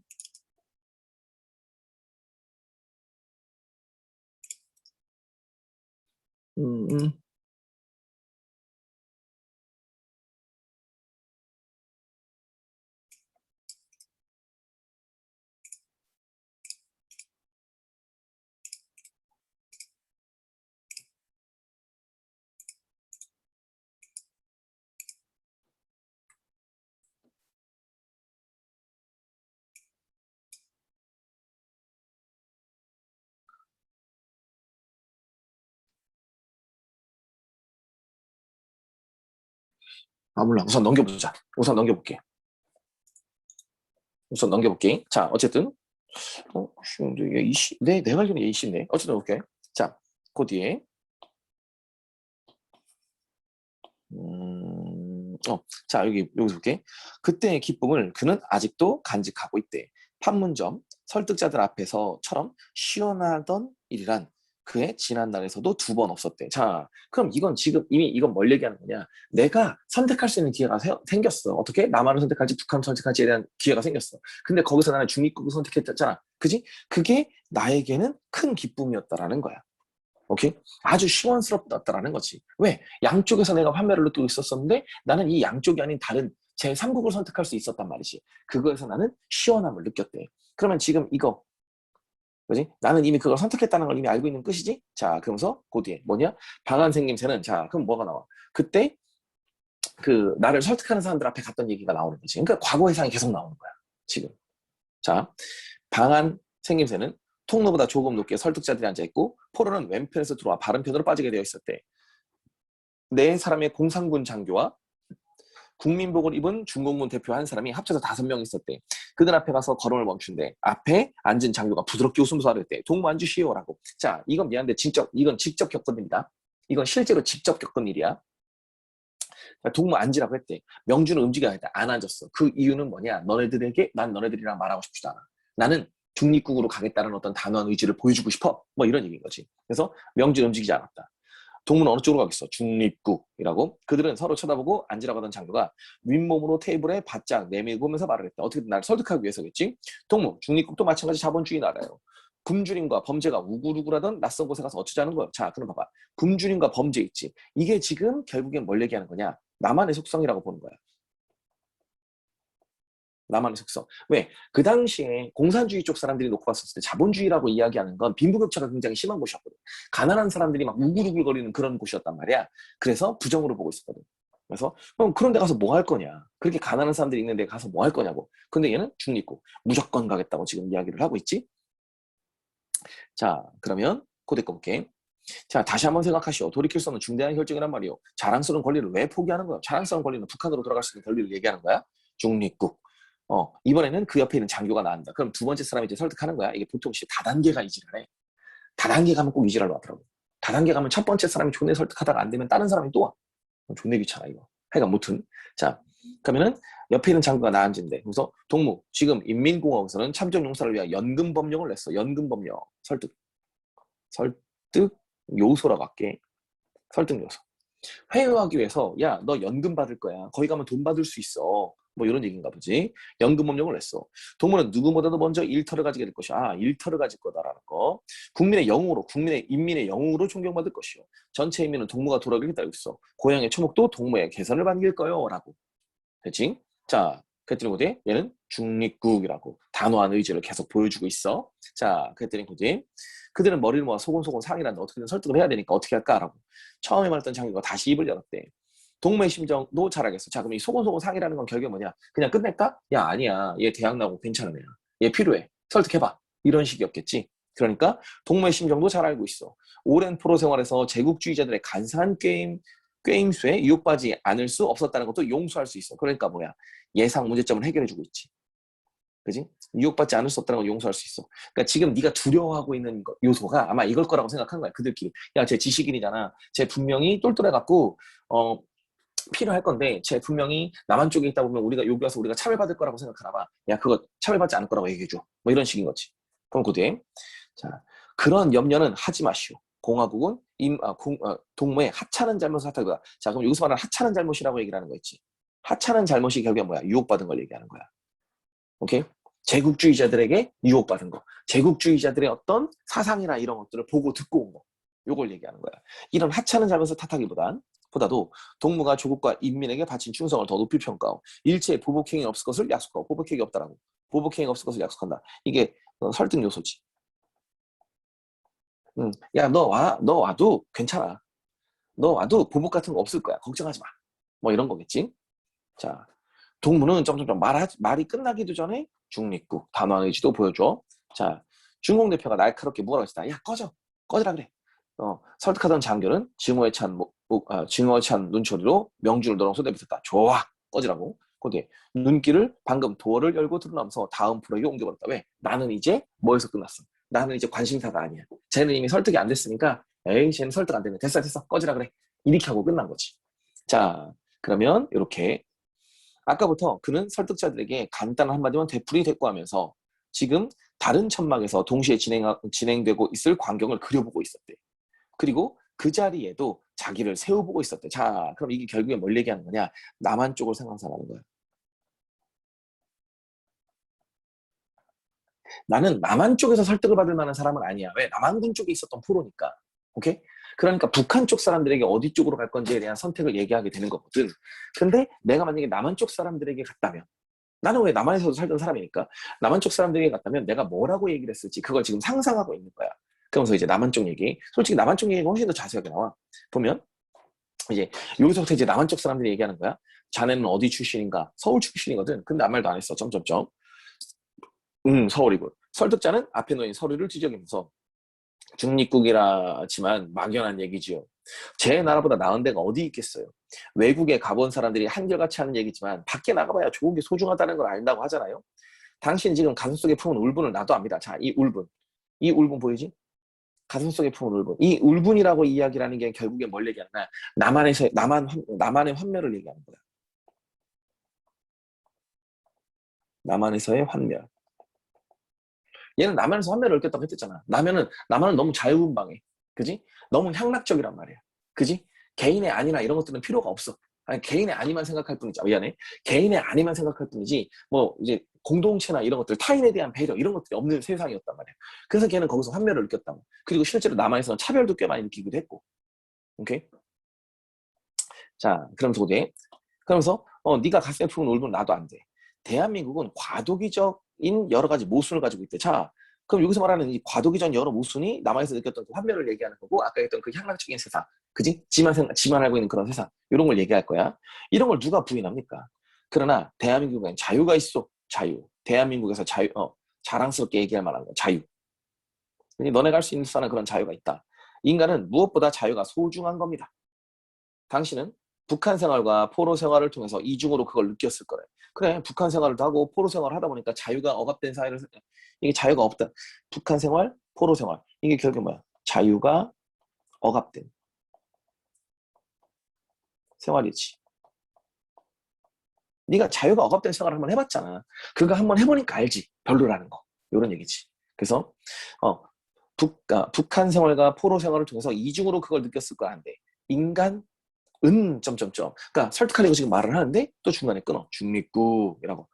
음, 음. 몰라. 우선 넘겨보자. 우선 넘겨볼게. 우선 넘겨볼게. 자, 어쨌든, 쉬운데, 얘 이씨, 내 발견이 얘 이씨네. 어쨌든, 볼게. 자, 그 뒤에, 자, 여기서 볼게. 그때의 기쁨을 그는 아직도 간직하고 있대. 판문점, 설득자들 앞에서처럼 시원하던 일이란 그의 지난날에서도 두 번 없었대. 자, 그럼 이건 지금 이미 이건 뭘 얘기하는 거냐? 내가 선택할 수 있는 기회가 생겼어. 어떻게? 남한을 선택할지 북한을 선택할지에 대한 기회가 생겼어. 근데 거기서 나는 중립국을 선택했잖아. 그지? 그게 나에게는 큰 기쁨이었다라는 거야. 오케이? 아주 시원스럽다라는 거지. 왜? 양쪽에서 내가 환멸을 느끼고 있었었는데 나는 이 양쪽이 아닌 다른 제3국을 선택할 수 있었단 말이지. 그거에서 나는 시원함을 느꼈대. 그러면 지금 이거, 그지? 나는 이미 그걸 선택했다는 걸 이미 알고 있는 끝이지? 자, 그러면서 그 뒤에 뭐냐? 방한 생김새는 자, 그럼 뭐가 나와? 그때 그 나를 설득하는 사람들 앞에 갔던 얘기가 나오는 거지. 그러니까 과거 회상이 계속 나오는 거야. 지금. 자, 방한 생김새는 통로보다 조금 높게 설득자들이 앉아있고 포로는 왼편에서 들어와 바른편으로 빠지게 되어 있었대. 네 사람의 공산군 장교와 국민복을 입은 중공군 대표 한 사람이 합쳐서 5명 있었대. 그들 앞에 가서 걸음을 멈춘대. 앞에 앉은 장교가 부드럽게 웃으면서 말했대. 동무 앉으시오라고. 자, 이건 미안한데 이건 직접 겪은 일이다. 이건 실제로 직접 겪은 일이야. 동무 앉으라고 했대. 명주는 움직여야 했다. 안 앉았어. 그 이유는 뭐냐? 너네들에게 난 너네들이랑 말하고 싶지도 않아. 나는 중립국으로 가겠다는 어떤 단호한 의지를 보여주고 싶어. 뭐 이런 얘기인 거지. 그래서 명주는 움직이지 않았다. 동무는 어느 쪽으로 가겠어? 중립국이라고. 그들은 서로 쳐다보고 앉으라고 하던 장교가 윗몸으로 테이블에 바짝 내밀고면서 말을 했다. 어떻게든 나를 설득하기 위해서겠지. 동무, 중립국도 마찬가지 자본주의 나라예요. 굶주림과 범죄가 우글우글하던 낯선 곳에 가서 어쩌자는 거야. 자, 그럼 봐봐. 굶주림과 범죄 있지. 이게 지금 결국엔 뭘 얘기하는 거냐? 나만의 속성이라고 보는 거야. 나만의 속성. 왜? 그 당시에 공산주의 쪽 사람들이 놓고 봤었을 때 자본주의라고 이야기하는 건 빈부격차가 굉장히 심한 곳이었거든. 가난한 사람들이 막 우글우글거리는 그런 곳이었단 말이야. 그래서 부정으로 보고 있었거든. 그래서 그럼 그런 데 가서 뭐 할 거냐? 그렇게 가난한 사람들이 있는 데 가서 뭐 할 거냐고. 근데 얘는 중립국. 무조건 가겠다고 지금 이야기를 하고 있지. 자, 그러면 코드 꺼볼게. 자, 다시 한번 생각하시오. 돌이킬 수 없는 중대한 결정이란 말이오. 자랑스러운 권리를 왜 포기하는 거야? 자랑스러운 권리는 북한으로 돌아갈 수 있는 권리를 얘기하는 거야. 중립국. 이번에는 그 옆에 있는 장교가 나온다. 그럼 두 번째 사람이 이제 설득하는 거야. 이게 보통 다단계가 이지랄 해. 다단계 가면 꼭 이지랄로 하더라고. 다단계 가면 첫 번째 사람이 존내 설득하다가 안 되면 다른 사람이 또 와. 존내 귀찮아, 이거. 하여간 무튼. 자, 그러면은 옆에 있는 장교가 나앉은데. 그래서 동무, 지금 인민공화국에서는 참전용사를 위한 연금법령을 냈어. 연금법령. 설득 요소라고 할게. 설득 요소. 회유하기 위해서 야, 너 연금 받을 거야. 거기 가면 돈 받을 수 있어. 뭐 이런 얘기인가 보지. 연금법령을 냈어. 동물은 누구보다도 먼저 일터를 가지게 될 것이야. 일터를 가질 거다라는 거. 국민의 영웅으로, 인민의 영웅으로 존경받을 것이요. 전체 인민은 동무가 돌아가길 기다리고 있어. 고향의 초목도 동무의 개선을 반길 거요. 라고. 됐지? 자, 그랬더니 뭐지? 얘는 중립국이라고 단호한 의지를 계속 보여주고 있어. 자, 그랬더니 뭐지? 그들은 머리를 모아 소곤소곤 상의를 어떻게든 설득을 해야 되니까 어떻게 할까라고. 처음에 말했던 장교가 다시 입을 열었대. 동무의 심정도 잘 알겠어. 자, 그럼 이 소곤소곤 상의라는 건 결국에 뭐냐? 그냥 끝낼까? 야, 아니야. 얘 대학 나오고 괜찮은 애야. 얘 필요해. 설득해봐. 이런 식이었겠지. 그러니까 동무의 심정도 잘 알고 있어. 오랜 포로 생활에서 제국주의자들의 간사한 꾀임수에 유혹받지 않을 수 없었다는 것도 용서할 수 있어. 그러니까 뭐야? 예상 문제점을 해결해주고 있지. 그지? 유혹받지 않을 수 없다는 걸 용서할 수 있어. 그러니까 지금 네가 두려워하고 있는 요소가 아마 이걸 거라고 생각한 거야. 그들끼리. 야, 쟤 지식인이잖아. 쟤 분명히 똘똘해갖고 필요할 건데 쟤 분명히 남한 쪽에 있다 보면 우리가 여기 와서 우리가 차별받을 거라고 생각하나 봐. 야, 그거 차별받지 않을 거라고 얘기해줘. 뭐 이런 식인 거지. 그럼 그 뒤에 자, 그런 염려는 하지 마시오. 공화국은 동무의 하찮은 잘못을 탓하다. 자, 그럼 여기서 말하는 하찮은 잘못이라고 얘기를 하는 거 있지. 하찮은 잘못이 결국에 뭐야? 유혹받은 걸 얘기하는 거야. 오케이? 제국주의자들에게 유혹받은 거. 제국주의자들의 어떤 사상이나 이런 것들을 보고 듣고 온 거. 요걸 얘기하는 거야. 이런 하찮은 잘못을 탓하기보다도 동무가 조국과 인민에게 바친 충성을 더 높이 평가하고 일체의 보복행위 없을 것을 약속하고 보복행위 없다라고. 보복행위 없을 것을 약속한다. 이게 설득 요소지. 야, 너 와도 괜찮아. 너 와도 보복 같은 거 없을 거야. 걱정하지 마. 뭐 이런 거겠지. 자, 동무는 점점점 말이 끝나기도 전에 중립국 단호한 의지도 보여줘. 자, 중공 대표가 날카롭게 뭐라고 했다. 야, 꺼져라 그래. 설득하던 장교는 증오에 찬 눈초리로 명주를 너렁 쏟아붓었다. 좋아, 꺼지라고. 거기에 눈길을 방금 도어를 열고 드러나면서 다음 프로에게 옮겨버렸다. 왜? 나는 이제 뭐에서 끝났어. 나는 이제 관심사가 아니야. 쟤는 이미 설득이 안 됐으니까 에이, 쟤는 설득 안 되네. 됐어, 꺼지라 그래. 이렇게 하고 끝난 거지. 자, 그러면 이렇게 아까부터 그는 설득자들에게 간단한 한마디만 되풀이 대꾸하면서 지금 다른 천막에서 동시에 진행되고 있을 광경을 그려보고 있었대. 그리고 그 자리에도 자기를 세워보고 있었대. 자, 그럼 이게 결국에 뭘 얘기하는 거냐? 남한 쪽을 생각하는 거야. 나는 남한 쪽에서 설득을 받을 만한 사람은 아니야. 왜? 남한군 쪽에 있었던 포로니까. 오케이? 그러니까 북한 쪽 사람들에게 어디 쪽으로 갈 건지에 대한 선택을 얘기하게 되는 거거든. 근데 내가 만약에 남한 쪽 사람들에게 갔다면 나는 왜 남한에서도 살던 사람이니까 남한 쪽 사람들에게 갔다면 내가 뭐라고 얘기를 했을지 그걸 지금 상상하고 있는 거야. 그러면서 이제 남한 쪽 얘기, 솔직히 남한 쪽 얘기가 훨씬 더 자세하게 나와. 보면 이제 여기서부터 이제 남한 쪽 사람들이 얘기하는 거야. 자네는 어디 출신인가? 서울 출신이거든. 근데 아무 말도 안 했어. 점점점. 서울이고. 설득자는 앞에 놓인 서류를 뒤적이면서 중립국이라지만 막연한 얘기지요. 제 나라보다 나은 데가 어디 있겠어요. 외국에 가본 사람들이 한결같이 하는 얘기지만 밖에 나가봐야 좋은 게 소중하다는 걸 안다고 하잖아요. 당신 지금 가슴속에 품은 울분을 나도 압니다. 자, 이 울분. 이 울분 보이지? 가슴속에 품은 울분. 이 울분이라고 이야기라는 게 결국에 뭘 얘기하나? 남한의 환멸을 얘기하는 거야. 남한에서의 환멸. 얘는 남한에서 환멸을 느꼈다고 했잖아. 남한은 너무 자유분방해. 그지? 너무 향락적이란 말이야. 그지? 개인의 아니나 이런 것들은 필요가 없어. 아니, 개인의 아니만 생각할 뿐이지. 미안해. 개인의 아니만 생각할 뿐이지, 뭐, 이제, 공동체나 이런 것들, 타인에 대한 배려, 이런 것들이 없는 세상이었단 말이야. 그래서 걔는 거기서 환멸을 느꼈다고. 그리고 실제로 남한에서는 차별도 꽤 많이 느끼기도 했고. 오케이? 자, 그러면서, 네가 가슴에 품은 울분 나도 안 돼. 대한민국은 과도기적인 여러 가지 모순을 가지고 있대. 자, 그럼 여기서 말하는 이 과도기적 여러 모순이 남한에서 느꼈던 그 환멸을 얘기하는 거고, 아까 했던 그 향락적인 세상, 그지? 지만 알고 있는 그런 세상, 이런 걸 얘기할 거야. 이런 걸 누가 부인합니까? 그러나 대한민국엔 자유가 있어. 자유. 대한민국에서 자랑스럽게 얘기할 만한 거, 자유. 너네가 할 수 있는 그런 자유가 있다. 인간은 무엇보다 자유가 소중한 겁니다. 당신은 북한 생활과 포로 생활을 통해서 이중으로 그걸 느꼈을 거래. 그래, 북한 생활을 하고 포로 생활을 하다 보니까 자유가 억압된 사회를, 이게 자유가 없다. 북한 생활, 포로 생활. 이게 결국 뭐야? 자유가 억압된 생활이지. 네가 자유가 억압된 생활을 한번 해봤잖아. 그거 한번 해보니까 알지. 별로라는 거. 이런 얘기지. 그래서 북한 생활과 포로 생활을 통해서 이중으로 그걸 느꼈을 거라는데 인간 점점점. 그러니까 설득하려고 지금 말을 하는데 또 중간에 끊어. 중립국이라고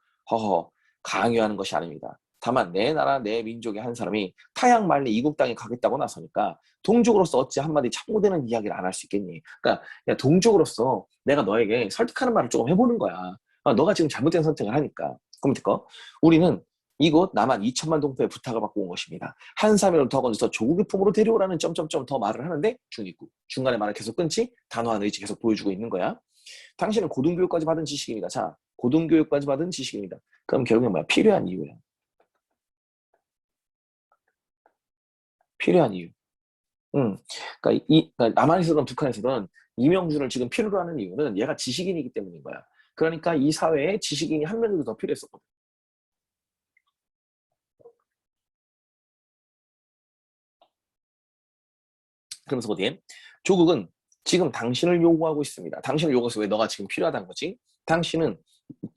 강요하는 것이 아닙니다. 다만 내 나라 내 민족의 한 사람이 타양 말리 이국 땅에 가겠다고 나서니까 동족으로서 어찌 한마디 참고되는 이야기를 안 할 수 있겠니? 그러니까 야, 동족으로서 내가 너에게 설득하는 말을 조금 해보는 거야. 너가 지금 잘못된 선택을 하니까. 그럼 듣고 우리는 이곳 남한 2천만 동포의 부탁을 받고 온 것입니다. 한사면을 더 건져서 조국의 품으로 데려오라는 점점점 더 말을 하는데 중립국. 중간에 말을 계속 끊지 단호한 의지 계속 보여주고 있는 거야. 당신은 고등교육까지 받은 지식입니다. 자, 고등교육까지 받은 지식입니다. 그럼 결국엔 뭐야? 필요한 이유야. 필요한 이유. 그러니까 남한에서든 북한에서든 이명준을 지금 필요로 하는 이유는 얘가 지식인이기 때문인 거야. 그러니까 이 사회에 지식인이 한 명이라도 더 필요했었거든. 그러면서 어디에? 조국은 지금 당신을 요구하고 있습니다. 당신을 요구해서 왜 너가 지금 필요하다는 거지? 당신은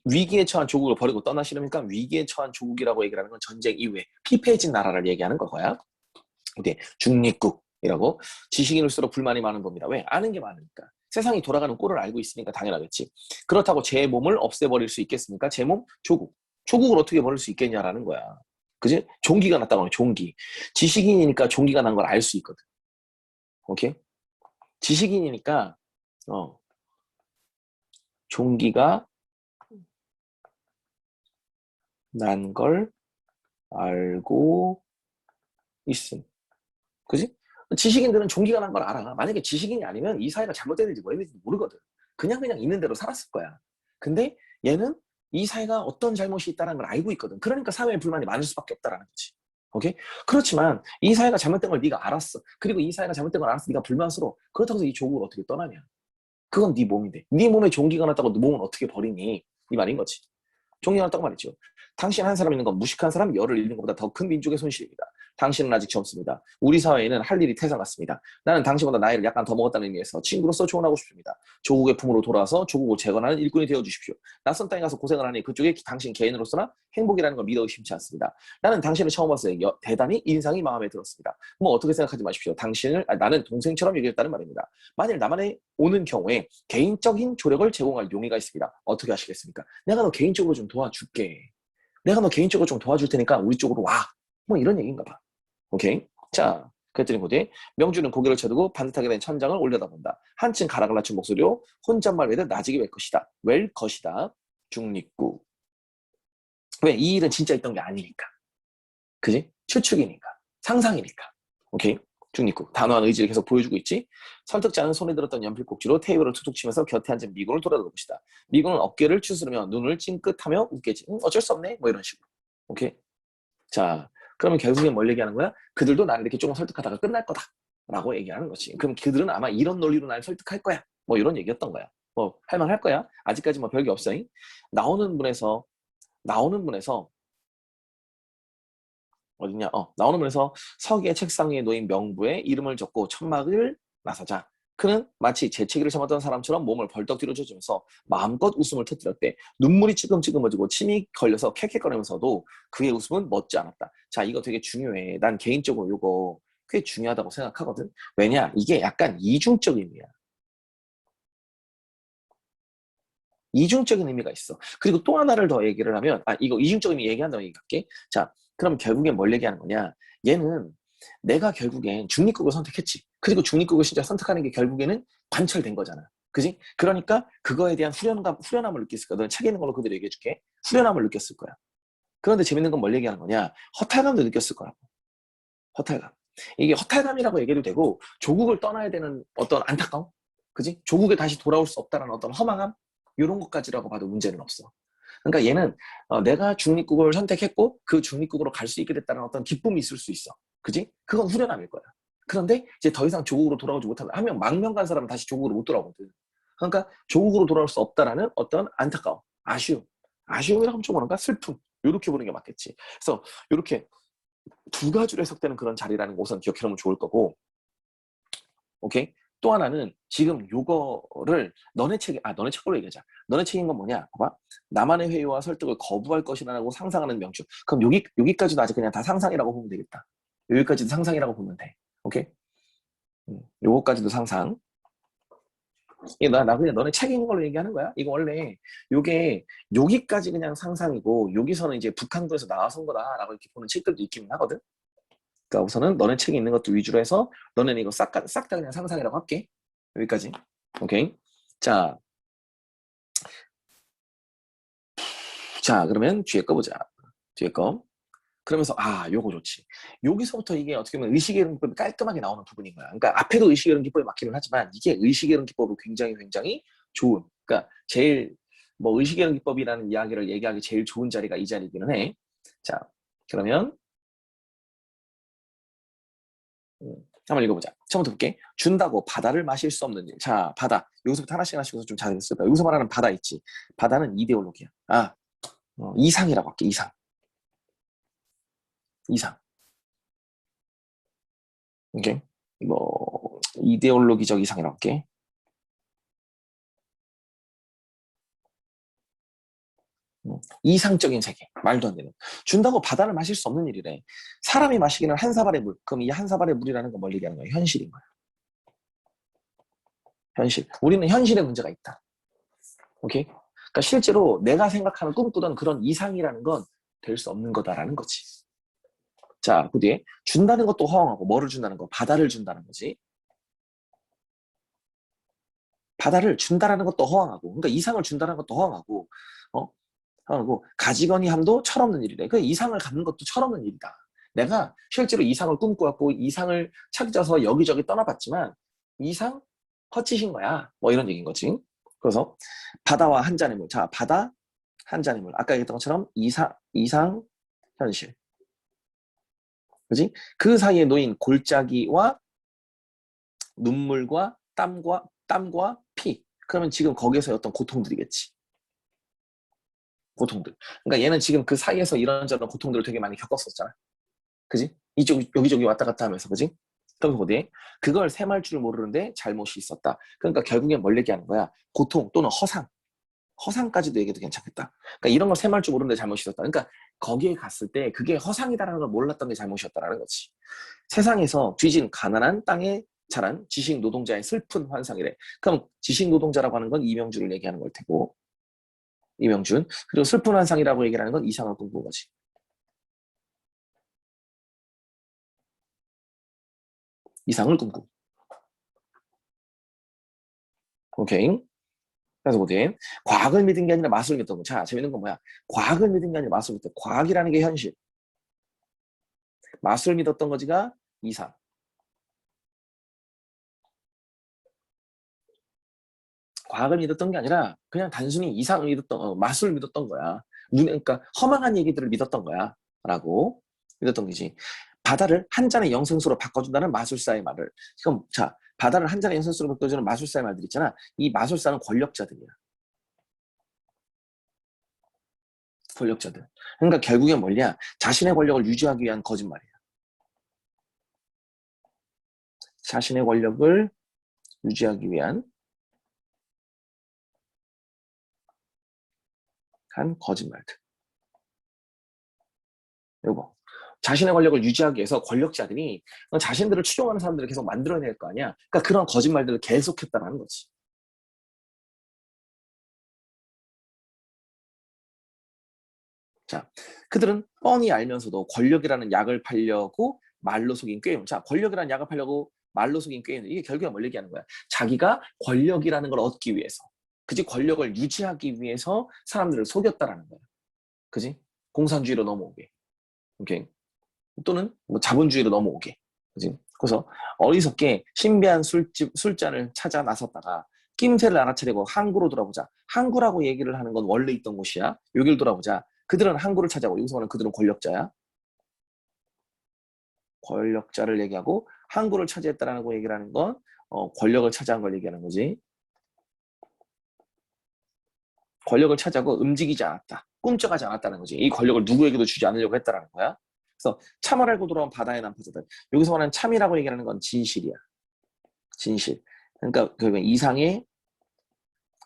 위기에 처한 조국을 버리고 떠나시려니까 위기에 처한 조국이라고 얘기를 하는 건 전쟁 이후에 피폐해진 나라를 얘기하는 거야. 어디 중립국이라고 지식인일수록 불만이 많은 겁니다. 왜? 아는 게 많으니까. 세상이 돌아가는 꼴을 알고 있으니까 당연하겠지. 그렇다고 제 몸을 없애버릴 수 있겠습니까? 제 몸? 조국. 조국을 어떻게 버릴 수 있겠냐라는 거야. 그지? 종기가 났다고 하면 종기. 지식인이니까 종기가 난 걸 알 수 있거든. 오케이? 지식인이니까 종기가 난 걸 알고 있음. 그지? 지식인들은 종기가 난 걸 알아. 만약에 지식인이 아니면 이 사회가 잘못되는지 뭐 했는지 모르거든. 그냥 있는 대로 살았을 거야. 근데 얘는 이 사회가 어떤 잘못이 있다는 걸 알고 있거든. 그러니까 사회에 불만이 많을 수밖에 없다라는 거지. 오케이? 그렇지만 이 사회가 잘못된 걸 네가 알았어. 그리고 이 사회가 잘못된 걸 알았어. 네가 불만스러워. 그렇다고 해서 이 조국을 어떻게 떠나냐? 그건 네 몸인데. 네 몸에 종기가 났다고 네 몸은 어떻게 버리니? 이 말인 거지. 종기가 났다고 말이죠. 당신 한 사람 있는 건 무식한 사람 열을 잃는 것보다 더 큰 민족의 손실입니다. 당신은 아직 젊습니다. 우리 사회에는 할 일이 태산 같습니다. 나는 당신보다 나이를 약간 더 먹었다는 의미에서 친구로서 조언하고 싶습니다. 조국의 품으로 돌아와서 조국을 재건하는 일꾼이 되어주십시오. 낯선 땅에 가서 고생을 하니 그쪽에 당신 개인으로서나 행복이라는 걸 믿어 의심치 않습니다. 나는 당신을 처음 봤을 때 대단히 인상이 마음에 들었습니다. 뭐 어떻게 생각하지 마십시오. 나는 동생처럼 얘기했다는 말입니다. 만일 나만에 오는 경우에 개인적인 조력을 제공할 용의가 있습니다. 어떻게 하시겠습니까? 내가 너 개인적으로 좀 도와줄게. 내가 너 개인적으로 좀 도와줄 테니까 우리 쪽으로 와. 뭐 이런 얘기인가 봐. 오케이? 자, 그랬더니 뭐지? 명주는 고개를 쳐두고 반듯하게 된 천장을 올려다본다. 한층 가라갈라친 목소리로 혼잣말 외듯 나지게 웰 것이다. 웰 것이다. 중립국. 왜? 이 일은 진짜 있던 게 아니니까. 그지? 추측이니까. 상상이니까. 오케이? 중립국. 단호한 의지를 계속 보여주고 있지? 설득지 않은 손에 들었던 연필꼭지로 테이블을 툭툭 치면서 곁에 앉은 미군을 돌아볼 것이다. 미군은 어깨를 추스르며 눈을 찡긋하며 웃겠지. 어쩔 수 없네. 뭐 이런 식으로. 오케이? 자, 그러면 결국엔 뭘 얘기하는 거야? 그들도 나를 이렇게 조금 설득하다가 끝날 거다. 라고 얘기하는 거지. 그럼 그들은 아마 이런 논리로 나를 설득할 거야. 뭐 이런 얘기였던 거야. 뭐 할만할 거야. 아직까지 뭐 별게 없어. 나오는 분에서 나오는 분에서 어딨냐? 나오는 분에서 서기의 책상 위에 놓인 명부에 이름을 적고 천막을 나서자. 그는 마치 재채기를 참았던 사람처럼 몸을 벌떡 뒤로 젖으면서 마음껏 웃음을 터뜨렸대. 눈물이 찌끔찌끔해지고 침이 걸려서 캑캑거리면서도 그의 웃음은 멎지 않았다. 자, 이거 되게 중요해. 난 개인적으로 이거 꽤 중요하다고 생각하거든. 왜냐? 이게 약간 이중적 의미야. 이중적인 의미가 있어. 그리고 또 하나를 더 얘기를 하면, 이거 이중적 의미 얘기한다고 얘기할게. 자, 그럼 결국엔 뭘 얘기하는 거냐? 얘는 내가 결국엔 중립국을 선택했지. 그리고 중립국을 진짜 선택하는 게 결국에는 관철된 거잖아. 그지? 그러니까 그거에 대한 후련함을 느꼈을 거야. 너는 책에 있는 걸로 그대로 얘기해줄게. 후련함을 느꼈을 거야. 그런데 재밌는 건 뭘 얘기하는 거냐? 허탈감도 느꼈을 거라고. 허탈감. 이게 허탈감이라고 얘기해도 되고, 조국을 떠나야 되는 어떤 안타까움? 그지? 조국에 다시 돌아올 수 없다는 어떤 허망함? 이런 것까지라고 봐도 문제는 없어. 그러니까 얘는 내가 중립국을 선택했고 그 중립국으로 갈 수 있게 됐다는 어떤 기쁨이 있을 수 있어. 그지? 그건 후련함일 거야. 그런데 이제 더 이상 조국으로 돌아오지 못하면 한 명 망명 간 사람은 다시 조국으로 못 돌아오거든. 그러니까 조국으로 돌아올 수 없다라는 어떤 안타까움, 아쉬움. 아쉬움이라고 하면 좀 그런가? 슬픔. 이렇게 보는 게 맞겠지. 그래서 이렇게 두 가지로 해석되는 그런 자리라는 거 우선 기억해 놓으면 좋을 거고, 오케이? 또 하나는 지금 요거를 너네 책으로 얘기하자. 너네 책인 건 뭐냐? 봐봐. 나만의 회유와 설득을 거부할 것이라고 상상하는 명주. 그럼 여기까지도 아직 그냥 다 상상이라고 보면 되겠다. 여기까지도 상상이라고 보면 돼. 오케이? 요거까지도 상상. 나 그냥 너네 책에 있는 걸로 얘기하는 거야. 이거 원래 요게 여기까지 그냥 상상이고 여기서는 이제 북한도에서 나와선 거다라고 이렇게 보는 책들도 있기는 하거든. 그러니까 우선은 너네 책에 있는 것도 위주로 해서 너네는 이거 싹 다 그냥 상상이라고 할게. 여기까지. 오케이. 자, 그러면 뒤에 거 보자. 뒤에 거. 그러면서 요거 좋지. 여기서부터 이게 어떻게 보면 의식의 기법이 깔끔하게 나오는 부분인 거야. 그러니까 앞에도 의식의 기법이 맞기는 하지만 이게 의식의 기법이 굉장히 좋은. 그러니까 제일 뭐 의식의 기법이라는 이야기를 얘기하기 제일 좋은 자리가 이 자리기는 해. 자, 그러면 한번 읽어보자. 처음부터 볼게. 준다고 바다를 마실 수 없는 일. 자, 바다. 여기서부터 하나씩 해서 좀 자세히 쓸까. 여기서 말하는 바다 있지. 바다는 이데올로기야. 이상이라고 할게. 이상. 이상. 오케이? 뭐 이데올로기적 이상이라고 할게. 이상적인 세계. 말도 안 되는. 준다고 바다를 마실 수 없는 일이래. 사람이 마시기는 한 사발의 물. 그럼 이 한 사발의 물이라는 건 뭘 얘기하는 거야? 현실인 거야. 현실. 우리는 현실에 문제가 있다. 오케이? 그러니까 실제로 내가 생각하는 꿈꾸던 그런 이상이라는 건 될 수 없는 거다라는 거지. 자, 그 뒤에 준다는 것도 허황하고 뭐를 준다는 거? 바다를 준다는 거지. 바다를 준다라는 것도 허황하고, 그러니까 이상을 준다는 것도 허황하고, 어, 하고 가지건이 함도 철없는 일이래. 그 이상을 갖는 것도 철없는 일이다. 내가 실제로 이상을 꿈꿔왔고 이상을 찾아서 여기저기 떠나봤지만 이상 헛짓인 거야. 뭐 이런 얘기인 거지. 그래서 바다와 한 잔의 물. 자, 바다 한 잔의 물. 아까 얘기했던 것처럼 이상 현실. 그지? 그 사이에 놓인 골짜기와 눈물과 땀과 피. 그러면 지금 거기에서 어떤 고통들이겠지. 고통들. 그러니까 얘는 지금 그 사이에서 이런저런 고통들을 되게 많이 겪었었잖아. 그지? 이쪽 여기저기 왔다 갔다 하면서, 그지? 그럼 어디? 그걸 셈할 줄 모르는데 잘못이 있었다. 그러니까 결국엔 뭘 얘기하는 거야? 고통 또는 허상까지도 얘기해도 괜찮겠다. 그러니까 이런 걸 셈할 줄 모르는데 잘못이 있었다. 그러니까 거기에 갔을 때 그게 허상이다라는 걸 몰랐던 게 잘못이었다라는 거지. 세상에서 뒤진 가난한 땅에 자란 지식 노동자의 슬픈 환상이래. 그럼 지식 노동자라고 하는 건 이명준을 얘기하는 걸 테고, 이명준. 그리고 슬픈 환상이라고 얘기하는 건 이상을 꿈꾼 거지. 이상을 꿈꾸고. 오케이. 그래서 뭐지? 과학을 믿은 게 아니라 마술을 믿던 거. 자, 재밌는 건 뭐야? 과학을 믿은 게 아니라 마술을 믿던 거. 과학이라는 게 현실. 마술을 믿었던 거지가 이상. 과학을 믿었던 게 아니라 그냥 단순히 이상을 믿었던, 마술을 믿었던 거야. 그러니까 허망한 얘기들을 믿었던 거야. 라고 믿었던 거지. 바다를 한 잔의 영생수로 바꿔준다는 마술사의 말을. 그럼 자, 바다를 한 잔의 영생수로 바꿔주는 마술사의 말들 있잖아. 이 마술사는 권력자들이야. 권력자들. 그러니까 결국엔 뭐냐? 자신의 권력을 유지하기 위한 거짓말이야. 자신의 권력을 유지하기 위한 한 거짓말들. 요거. 자신의 권력을 유지하기 위해서 권력자들이 자신들을 추종하는 사람들을 계속 만들어낼 거 아니야. 그러니까 그런 거짓말들을 계속했다라는 거지. 자, 그들은 뻔히 알면서도 권력이라는 약을 팔려고 말로 속인 꾀임. 자, 권력이라는 약을 팔려고 말로 속인 꾀임. 이게 결국에 뭘 얘기하는 거야? 자기가 권력이라는 걸 얻기 위해서, 그지? 권력을 유지하기 위해서 사람들을 속였다라는 거야. 그지? 공산주의로 넘어오게. 오케이. 또는 뭐 자본주의로 넘어오게. 그지? 그래서 어리석게 신비한 술잔을 찾아 나섰다가 낌새를 알아차리고 항구로 돌아보자. 항구라고 얘기를 하는 건 원래 있던 곳이야. 여길 돌아보자. 그들은 항구를 찾아고, 여기서 말하는 그들은 권력자야. 권력자를 얘기하고 항구를 차지했다라고 얘기를 하는 건 권력을 차지한 걸 얘기하는 거지. 권력을 차지하고 움직이지 않았다. 꿈쩍하지 않았다는 거지. 이 권력을 누구에게도 주지 않으려고 했다라는 거야. 그래서 참을 알고 돌아온 바다의 난파자들. 여기서 말하는 참이라고 얘기하는 건 진실이야. 진실. 그러니까 결국 이상의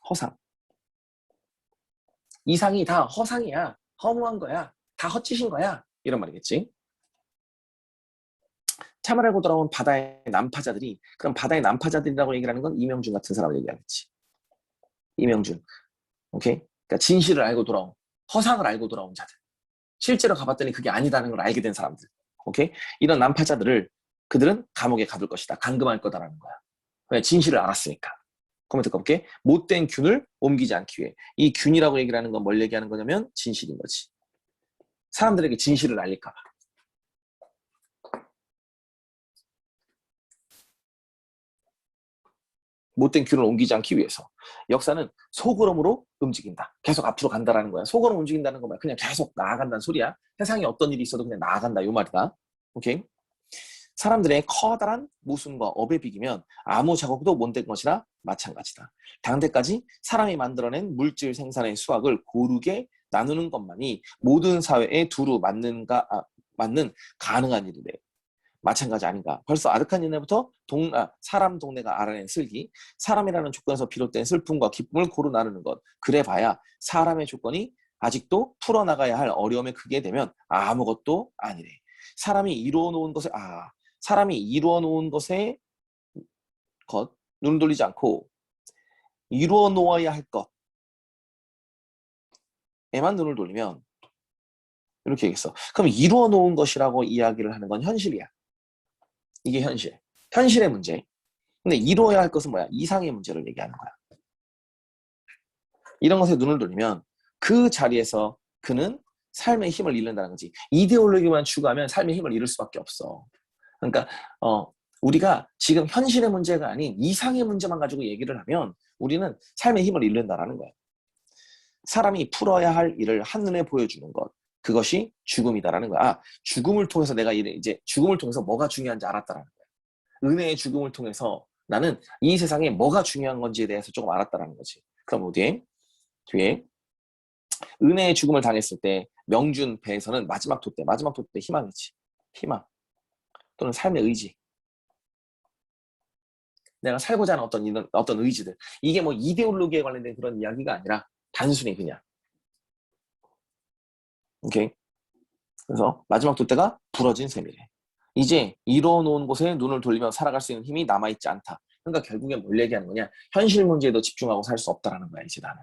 허상. 이상이 다 허상이야. 허무한 거야. 다 헛짓인 거야. 이런 말이겠지. 참을 알고 돌아온 바다의 난파자들이, 그럼 바다의 난파자들이라고 얘기하는 건 이명준 같은 사람을 얘기하겠지. 이명준. 오케이? 그러니까 진실을 알고 돌아온, 허상을 알고 돌아온 자들. 실제로 가봤더니 그게 아니다는 걸 알게 된 사람들. 오케이? 이런 난파자들을 그들은 감옥에 가둘 것이다. 감금할 거다라는 거야. 왜? 진실을 알았으니까. 코멘트 볼게. 못된 균을 옮기지 않기 위해. 이 균이라고 얘기를 하는 건 뭘 얘기하는 거냐면 진실인 거지. 사람들에게 진실을 알릴까 봐. 못된 균을 옮기지 않기 위해서. 역사는 소그름으로 움직인다. 계속 앞으로 간다라는 거야. 소그름 움직인다는 거 뭐야? 그냥 계속 나아간다는 소리야. 세상에 어떤 일이 있어도 그냥 나아간다. 요 말이다. 오케이? 사람들의 커다란 모순과 업에 비기면 아무 자국도 못 된 것이나 마찬가지다. 당대까지 사람이 만들어낸 물질 생산의 수확을 고르게 나누는 것만이 모든 사회에 두루 맞는 가능한 일이래. 마찬가지 아닌가. 벌써 아득한 옛날부터 사람 동네가 알아낸 슬기, 사람이라는 조건에서 비롯된 슬픔과 기쁨을 고루 나누는 것. 그래봐야 사람의 조건이 아직도 풀어나가야 할 어려움에 크게 되면 아무것도 아니래. 사람이 이루어 놓은 것에 눈을 돌리지 않고 이루어 놓아야 할 것에만 눈을 돌리면 이렇게 얘기했어. 그럼 이루어 놓은 것이라고 이야기를 하는 건 현실이야. 이게 현실. 현실의 문제. 근데 이루어야 할 것은 뭐야? 이상의 문제를 얘기하는 거야. 이런 것에 눈을 돌리면 그 자리에서 그는 삶의 힘을 잃는다는 거지. 이데올로기만 추구하면 삶의 힘을 잃을 수밖에 없어. 그러니까 우리가 지금 현실의 문제가 아닌 이상의 문제만 가지고 얘기를 하면 우리는 삶의 힘을 잃는다라는 거야. 사람이 풀어야 할 일을 한눈에 보여주는 것. 그것이 죽음이다라는 거야. 죽음을 통해서 내가 이제 죽음을 통해서 뭐가 중요한지 알았다라는 거야. 은혜의 죽음을 통해서 나는 이 세상에 뭐가 중요한 건지에 대해서 조금 알았다라는 거지. 그럼 뒤에 은혜의 죽음을 당했을 때 명준 배에서는 마지막 토 때 희망이지. 희망 또는 삶의 의지. 내가 살고자 하는 어떤 의지들. 이게 뭐 이데올로기에 관련된 그런 이야기가 아니라 단순히 그냥. 오케이. 그래서 마지막 돛대가 부러진 셈이래. 이제 이뤄놓은 곳에 눈을 돌리며 살아갈 수 있는 힘이 남아있지 않다. 그러니까 결국에 뭘 얘기하는 거냐? 현실 문제에도 집중하고 살 수 없다라는 거야, 이제 나는.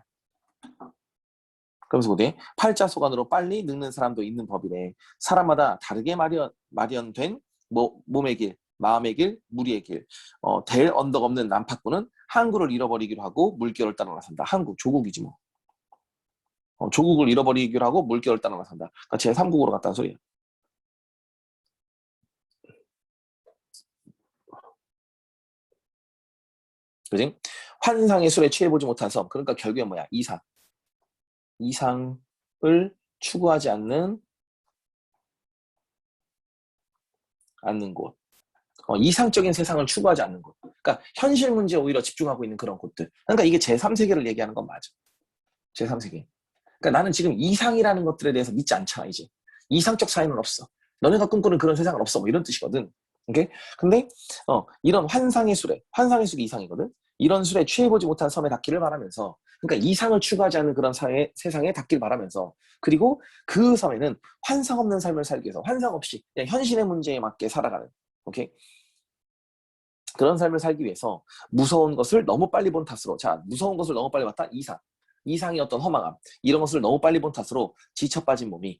그러면서 어디? 팔자소관으로 빨리 늙는 사람도 있는 법이래. 사람마다 다르게 마련된 몸의 길, 마음의 길, 무리의 길. 될 언덕 없는 난파꾼은 항구를 잃어버리기로 하고 물결을 따라 나선다. 항구, 조국이지 뭐. 조국을 잃어버리기로 하고 물결을 따라 나선다. 그러니까 제3국으로 갔다는 소리야. 그지? 환상의 술에 취해보지 못한 섬. 그러니까 결국엔 뭐야? 이상을 추구하지 않는 곳. 이상적인 세상을 추구하지 않는 곳. 그러니까 현실 문제에 오히려 집중하고 있는 그런 곳들. 그러니까 이게 제3세계를 얘기하는 건 맞아. 제3세계. 그러니까 나는 지금 이상이라는 것들에 대해서 믿지 않잖아, 이제. 이상적 사회는 없어. 너네가 꿈꾸는 그런 세상은 없어. 뭐 이런 뜻이거든. 오케이? 근데 이런 환상의 술이 이상이거든. 이런 술에 취해보지 못한 섬에 닿기를 바라면서, 그러니까 이상을 추구하지 않는 그런 세상에 닿기를 바라면서, 그리고 그 섬에는 환상 없는 삶을 살기 위해서 환상 없이 그냥 현실의 문제에 맞게 살아가는, 오케이? 그런 삶을 살기 위해서 무서운 것을 너무 빨리 본 탓으로, 무서운 것을 너무 빨리 봤다. 이상의 어떤 허망함, 이런 것을 너무 빨리 본 탓으로 지쳐 빠진 몸이,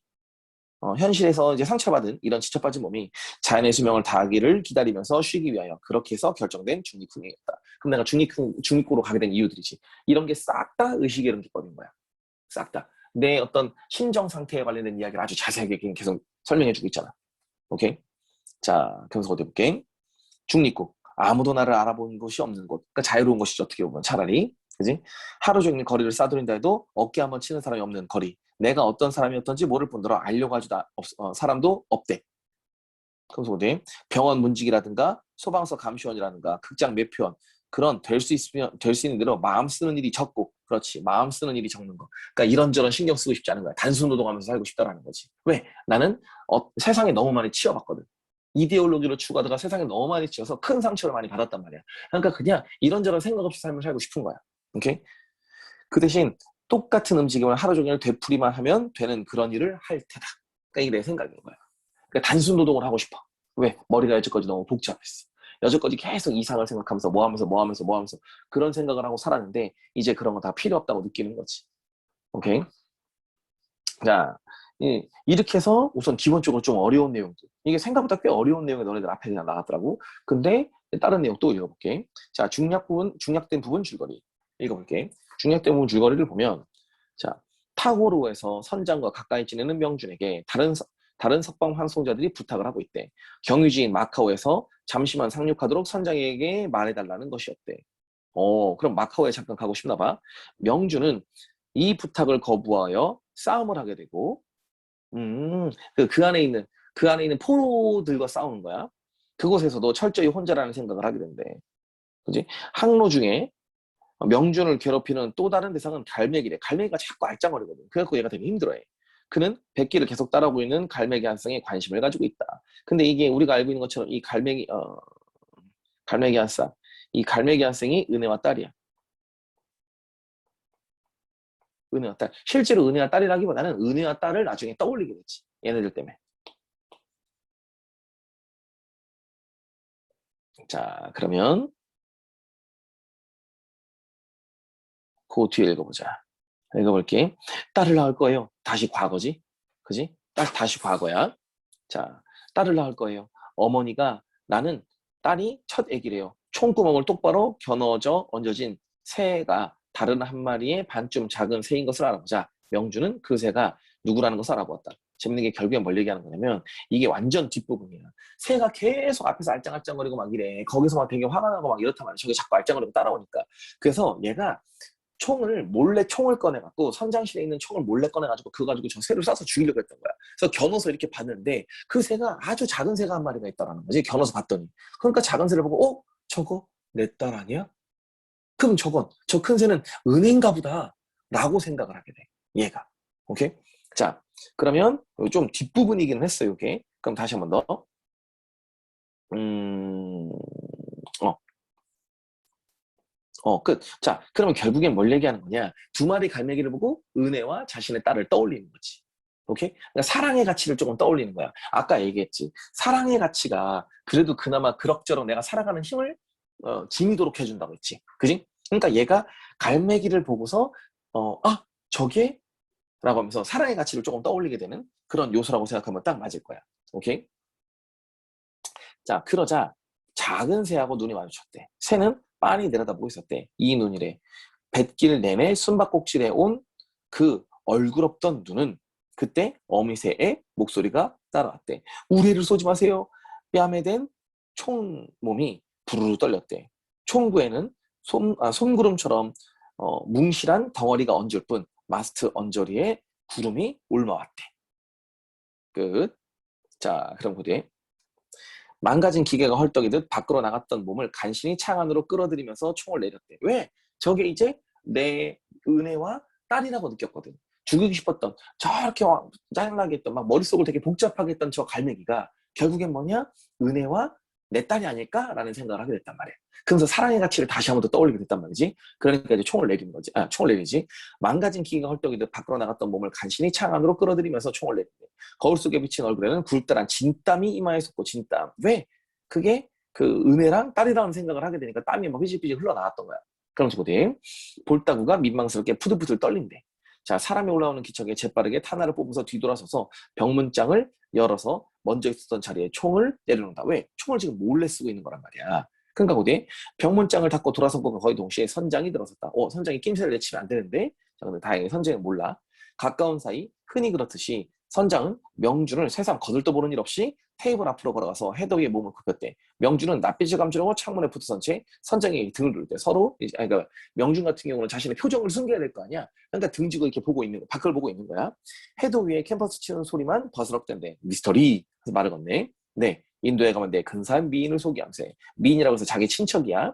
현실에서 이제 상처받은 이런 지쳐 빠진 몸이 자연의 수명을 다하기를 기다리면서 쉬기 위하여 그렇게 해서 결정된 중립후행이었다. 그럼 내가 중립구로 가게 된 이유들이지. 이런 게 싹 다 의식의 기법인 거야. 싹 다. 내 어떤 심정 상태에 관련된 이야기를 아주 자세하게 계속 설명해주고 있잖아. 오케이? 자, 그래서 어디 볼게. 중립국. 아무도 나를 알아본 곳이 없는 곳. 그러니까 자유로운 곳이죠. 어떻게 보면 차라리. 그지? 하루 종일 거리를 싸돌린다 해도 어깨 한번 치는 사람이 없는 거리. 내가 어떤 사람이었던지 모를 뿐더러 알려고 하지도 사람도 없대. 그래서 어디? 병원 문직이라든가 소방서 감시원이라든가 극장 매표원. 그런 될 수 있는 대로 마음 쓰는 일이 적고, 그렇지, 마음 쓰는 일이 적는 거. 그러니까 이런저런 신경 쓰고 싶지 않은 거야. 단순 노동하면서 살고 싶다라는 거지. 왜? 나는 세상에 너무 많이 치여봤거든. 이데올로기로 추구하다가 세상에 너무 많이 치여서 큰 상처를 많이 받았단 말이야. 그러니까 그냥 이런저런 생각 없이 삶을 살고 싶은 거야. 오케이? 그 대신 똑같은 움직임을 하루 종일 되풀이만 하면 되는 그런 일을 할 테다. 그러니까 이게 내 생각인 거야. 그러니까 단순 노동을 하고 싶어. 왜? 머리가 여태까지 너무 복잡했어. 여태까지 계속 이상을 생각하면서 뭐 하면서 그런 생각을 하고 살았는데 이제 그런 거 다 필요 없다고 느끼는 거지. 오케이? 자, 이렇게 해서 우선 기본적으로 좀 어려운 내용들. 이게 생각보다 꽤 어려운 내용이 너네들 앞에 그냥 나왔더라고. 근데 다른 내용 또 읽어볼게. 자, 중략된 부분 줄거리. 읽어볼게. 중략된 부분 줄거리를 보면, 자, 타고르에서 선장과 가까이 지내는 명준에게 다른 석방 환송자들이 부탁을 하고 있대. 경유지인 마카오에서 잠시만 상륙하도록 선장에게 말해달라는 것이었대. 그럼 마카오에 잠깐 가고 싶나 봐. 명준은 이 부탁을 거부하여 싸움을 하게 되고, 그 안에 있는 포로들과 싸우는 거야. 그곳에서도 철저히 혼자라는 생각을 하게 된대. 그지? 항로 중에 명준을 괴롭히는 또 다른 대상은 갈매기래. 갈매기가 자꾸 알짱거리거든. 그래갖고 얘가 되게 힘들어해. 그는 백기를 계속 따라오고 있는 갈매기 한 쌍에 관심을 가지고 있다. 근데 이게 우리가 알고 있는 것처럼 이 갈매기 한 쌍, 이 갈매기 한 쌍이 은혜와 딸이야. 은혜와 딸. 실제로 은혜와 딸이라기보다는 은혜와 딸을 나중에 떠올리게 됐지. 얘네들 때문에. 자, 그러면 그 뒤에 읽어보자. 읽어볼게. 딸을 낳을 거예요. 다시 과거지. 그지? 다시 과거야. 자, 딸을 낳을 거예요. 어머니가 나는 딸이 첫 아기래요. 총구멍을 똑바로 겨누어져 얹어진 새가 다른 한 마리의 반쯤 작은 새인 것을 알아보자. 명주는 그 새가 누구라는 것을 알아보았다. 재밌는 게 결국엔 뭘 얘기하는 거냐면 이게 완전 뒷부분이야. 새가 계속 앞에서 알짱알짱거리고 막 이래. 거기서 막 되게 화가 나고 막 이렇단 말이야. 저게 자꾸 알짱거리고 따라오니까. 그래서 얘가 몰래 총을 꺼내갖고 선장실에 있는 총을 몰래 꺼내가지고 그거 가지고 저 새를 쏴서 죽이려고 했던 거야. 그래서 겨눠서 이렇게 봤는데 그 새가 아주 작은 새가 한 마리가 있다라는 거지. 겨눠서 봤더니. 그러니까 작은 새를 보고 저거 내 딸 아니야? 그럼 저 큰 새는 은혜인가 보다 라고 생각을 하게 돼. 얘가. 오케이? 자, 그러면 좀 뒷부분이긴 했어요. 이게. 그럼 다시 한 번 더. 음, 어, 끝. 자, 그러면 결국엔 뭘 얘기하는 거냐? 두 마리 갈매기를 보고 은혜와 자신의 딸을 떠올리는 거지. 오케이? 그러니까 사랑의 가치를 조금 떠올리는 거야. 아까 얘기했지. 사랑의 가치가 그래도 그나마 그럭저럭 내가 살아가는 힘을 지니도록 해준다고 했지. 그지? 그러니까 얘가 갈매기를 보고서 저게? 라고 하면서 사랑의 가치를 조금 떠올리게 되는 그런 요소라고 생각하면 딱 맞을 거야. 오케이? 자, 그러자 작은 새하고 눈이 마주쳤대. 새는 빤히 내려다보고 있었대. 이 눈이래. 뱃길 내내 숨바꼭질해 온 그 얼굴 없던 눈은 그때 어미새의 목소리가 따라왔대. 우레를 쏘지 마세요. 뺨에 댄 총몸이 부르르 떨렸대. 총구에는 솜구름처럼 뭉실한 덩어리가 얹을 뿐 마스트 언저리에 구름이 울마왔대. 끝. 자, 그럼 그 뒤에 망가진 기계가 헐떡이듯 밖으로 나갔던 몸을 간신히 창 안으로 끌어들이면서 총을 내렸대. 왜? 저게 이제 내 은혜와 딸이라고 느꼈거든. 죽이고 싶었던 저렇게 짜증나게 했던 막 머릿속을 되게 복잡하게 했던 저 갈매기가 결국엔 뭐냐? 은혜와 내 딸이 아닐까라는 생각을 하게 됐단 말이야. 그러면서 사랑의 가치를 다시 한 번 더 떠올리게 됐단 말이지. 그러니까 이제 총을 내리는 거지. 총을 내리지. 망가진 기계가 헐떡이듯 밖으로 나갔던 몸을 간신히 창 안으로 끌어들이면서 총을 내린대. 거울 속에 비친 얼굴에는 굴다란 진땀이 이마에 솟고 진땀. 왜? 그게 그 은혜랑 딸이라는 생각을 하게 되니까 땀이 막 휘질휘질 흘러나왔던 거야. 그러면서 그뒤 볼따구가 민망스럽게 푸들푸들 떨린대. 자, 사람이 올라오는 기척에 재빠르게 탄화를 뽑아서 뒤돌아서서 병문장을 열어서 먼저 있었던 자리에 총을 내려놓는다. 왜? 총을 지금 몰래 쓰고 있는 거란 말이야. 그러니까 어디 병문장을 닫고 돌아선 것과 거의 동시에 선장이 들어섰다. 선장이 낌새를 내치면 안 되는데. 자, 근데 다행히 선장은 몰라. 가까운 사이 흔히 그렇듯이 선장은 명준을 새삼 거들떠보는 일 없이 테이블 앞으로 걸어가서 헤더 위에 몸을 굽혔대. 명준은 낯빛을 감추려고 창문에 붙어선 채 선장에게 등을 돌릴 때 서로 그러니까 명준 같은 경우는 자신의 표정을 숨겨야 될 거 아니야. 그러니까 등지고 이렇게 보고 있는 거, 밖을 보고 있는 거야. 헤더 위에 캠퍼스 치는 소리만 버스럭댄대. 미스터리 그래서 말을 건네. 네, 인도에 가면 내 근사한 미인을 소개함세. 미인이라고 해서 자기 친척이야.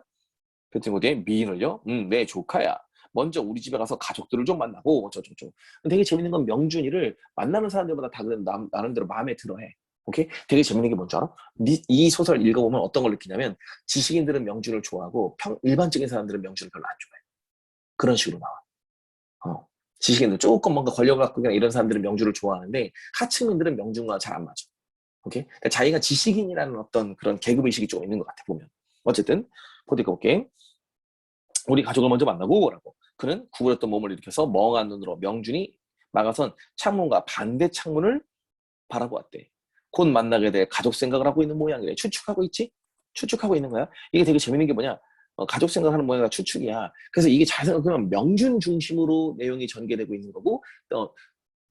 그 친구 뒤에 미인을요? 내 조카야. 먼저 우리 집에 가서 가족들을 좀 만나고 어쩌고저쩌고. 되게 재밌는 건 명준이를 만나는 사람들마다 다 나름대로 마음에 들어해. 오케이? 되게 재밌는 게 뭔지 알아? 이 소설 읽어보면 어떤 걸 느끼냐면 지식인들은 명준을 좋아하고 일반적인 사람들은 명준을 별로 안 좋아해. 그런 식으로 나와. 지식인들 조금 뭔가 권력을 갖고 그냥 이런 사람들은 명준을 좋아하는데 하층민들은 명준과 잘 안 맞아. 오케이? 그러니까 자기가 지식인이라는 어떤 그런 계급의식이 좀 있는 것 같아 보면. 어쨌든 보드 읽어볼게. 우리 가족을 먼저 만나고 라고. 그는 구부렸던 몸을 일으켜서 멍한 눈으로 명준이 막아선 창문과 반대 창문을 바라보았대. 곧 만나게 될 가족 생각을 하고 있는 모양이래. 추측하고 있지? 추측하고 있는 거야. 이게 되게 재밌는 게 뭐냐? 가족 생각하는 모양이 추측이야. 그래서 이게 잘 생각하면 명준 중심으로 내용이 전개되고 있는 거고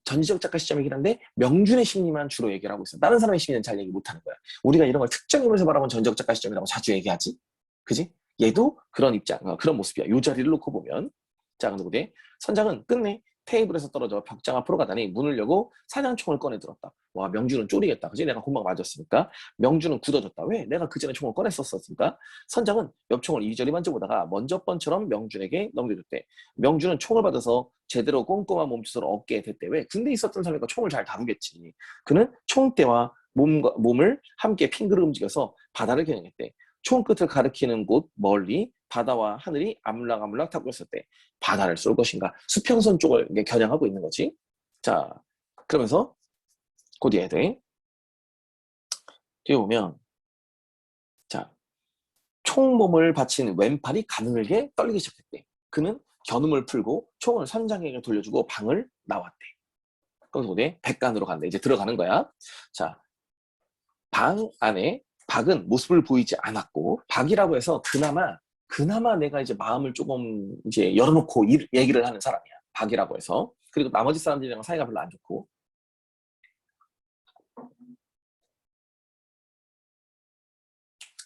전지적 작가 시점이긴 한데 명준의 심리만 주로 얘기를 하고 있어. 다른 사람의 심리는 잘 얘기 못하는 거야. 우리가 이런 걸 특정 인물에서 바라본 전지적 작가 시점이라고 자주 얘기하지. 그지? 얘도 그런 입장, 그런 모습이야. 이 자리를 놓고 보면. 자, 근데 선장은 끝내 테이블에서 떨어져 벽장 앞으로 가다니 문을 열고 사냥총을 꺼내 들었다. 와, 명주는 쫄이겠다. 그지? 내가 금방 맞았으니까. 명주는 굳어졌다. 왜? 내가 그 전에 총을 꺼냈었으니까. 선장은 옆총을 이리저리 만져보다가 먼저 번처럼 명준에게 넘겨줬대. 명주는 총을 받아서 제대로 꼼꼼한 몸짓으로 어깨에 댔대. 왜? 군대에 있었던 사람이니까 총을 잘 다루겠지. 그는 총대와 몸을 함께 핑그르 움직여서 바다를 겨냥했대. 총끝을 가리키는 곳 멀리 바다와 하늘이 아물락아물락 타고 있었대. 바다를 쏠 것인가? 수평선 쪽을 겨냥하고 있는 거지. 자, 그러면서 그 뒤에 뒤에 보면 자, 총몸을 바친 왼팔이 가늘게 떨리기 시작했대. 그는 겨눈을 풀고 총을 선장에게 돌려주고 방을 나왔대. 그럼 어디 백간으로 간대. 이제 들어가는 거야. 자, 방 안에 박은 모습을 보이지 않았고, 박이라고 해서 그나마 내가 이제 마음을 조금 이제 열어놓고 얘기를 하는 사람이야. 박이라고 해서. 그리고 나머지 사람들이랑 사이가 별로 안 좋고.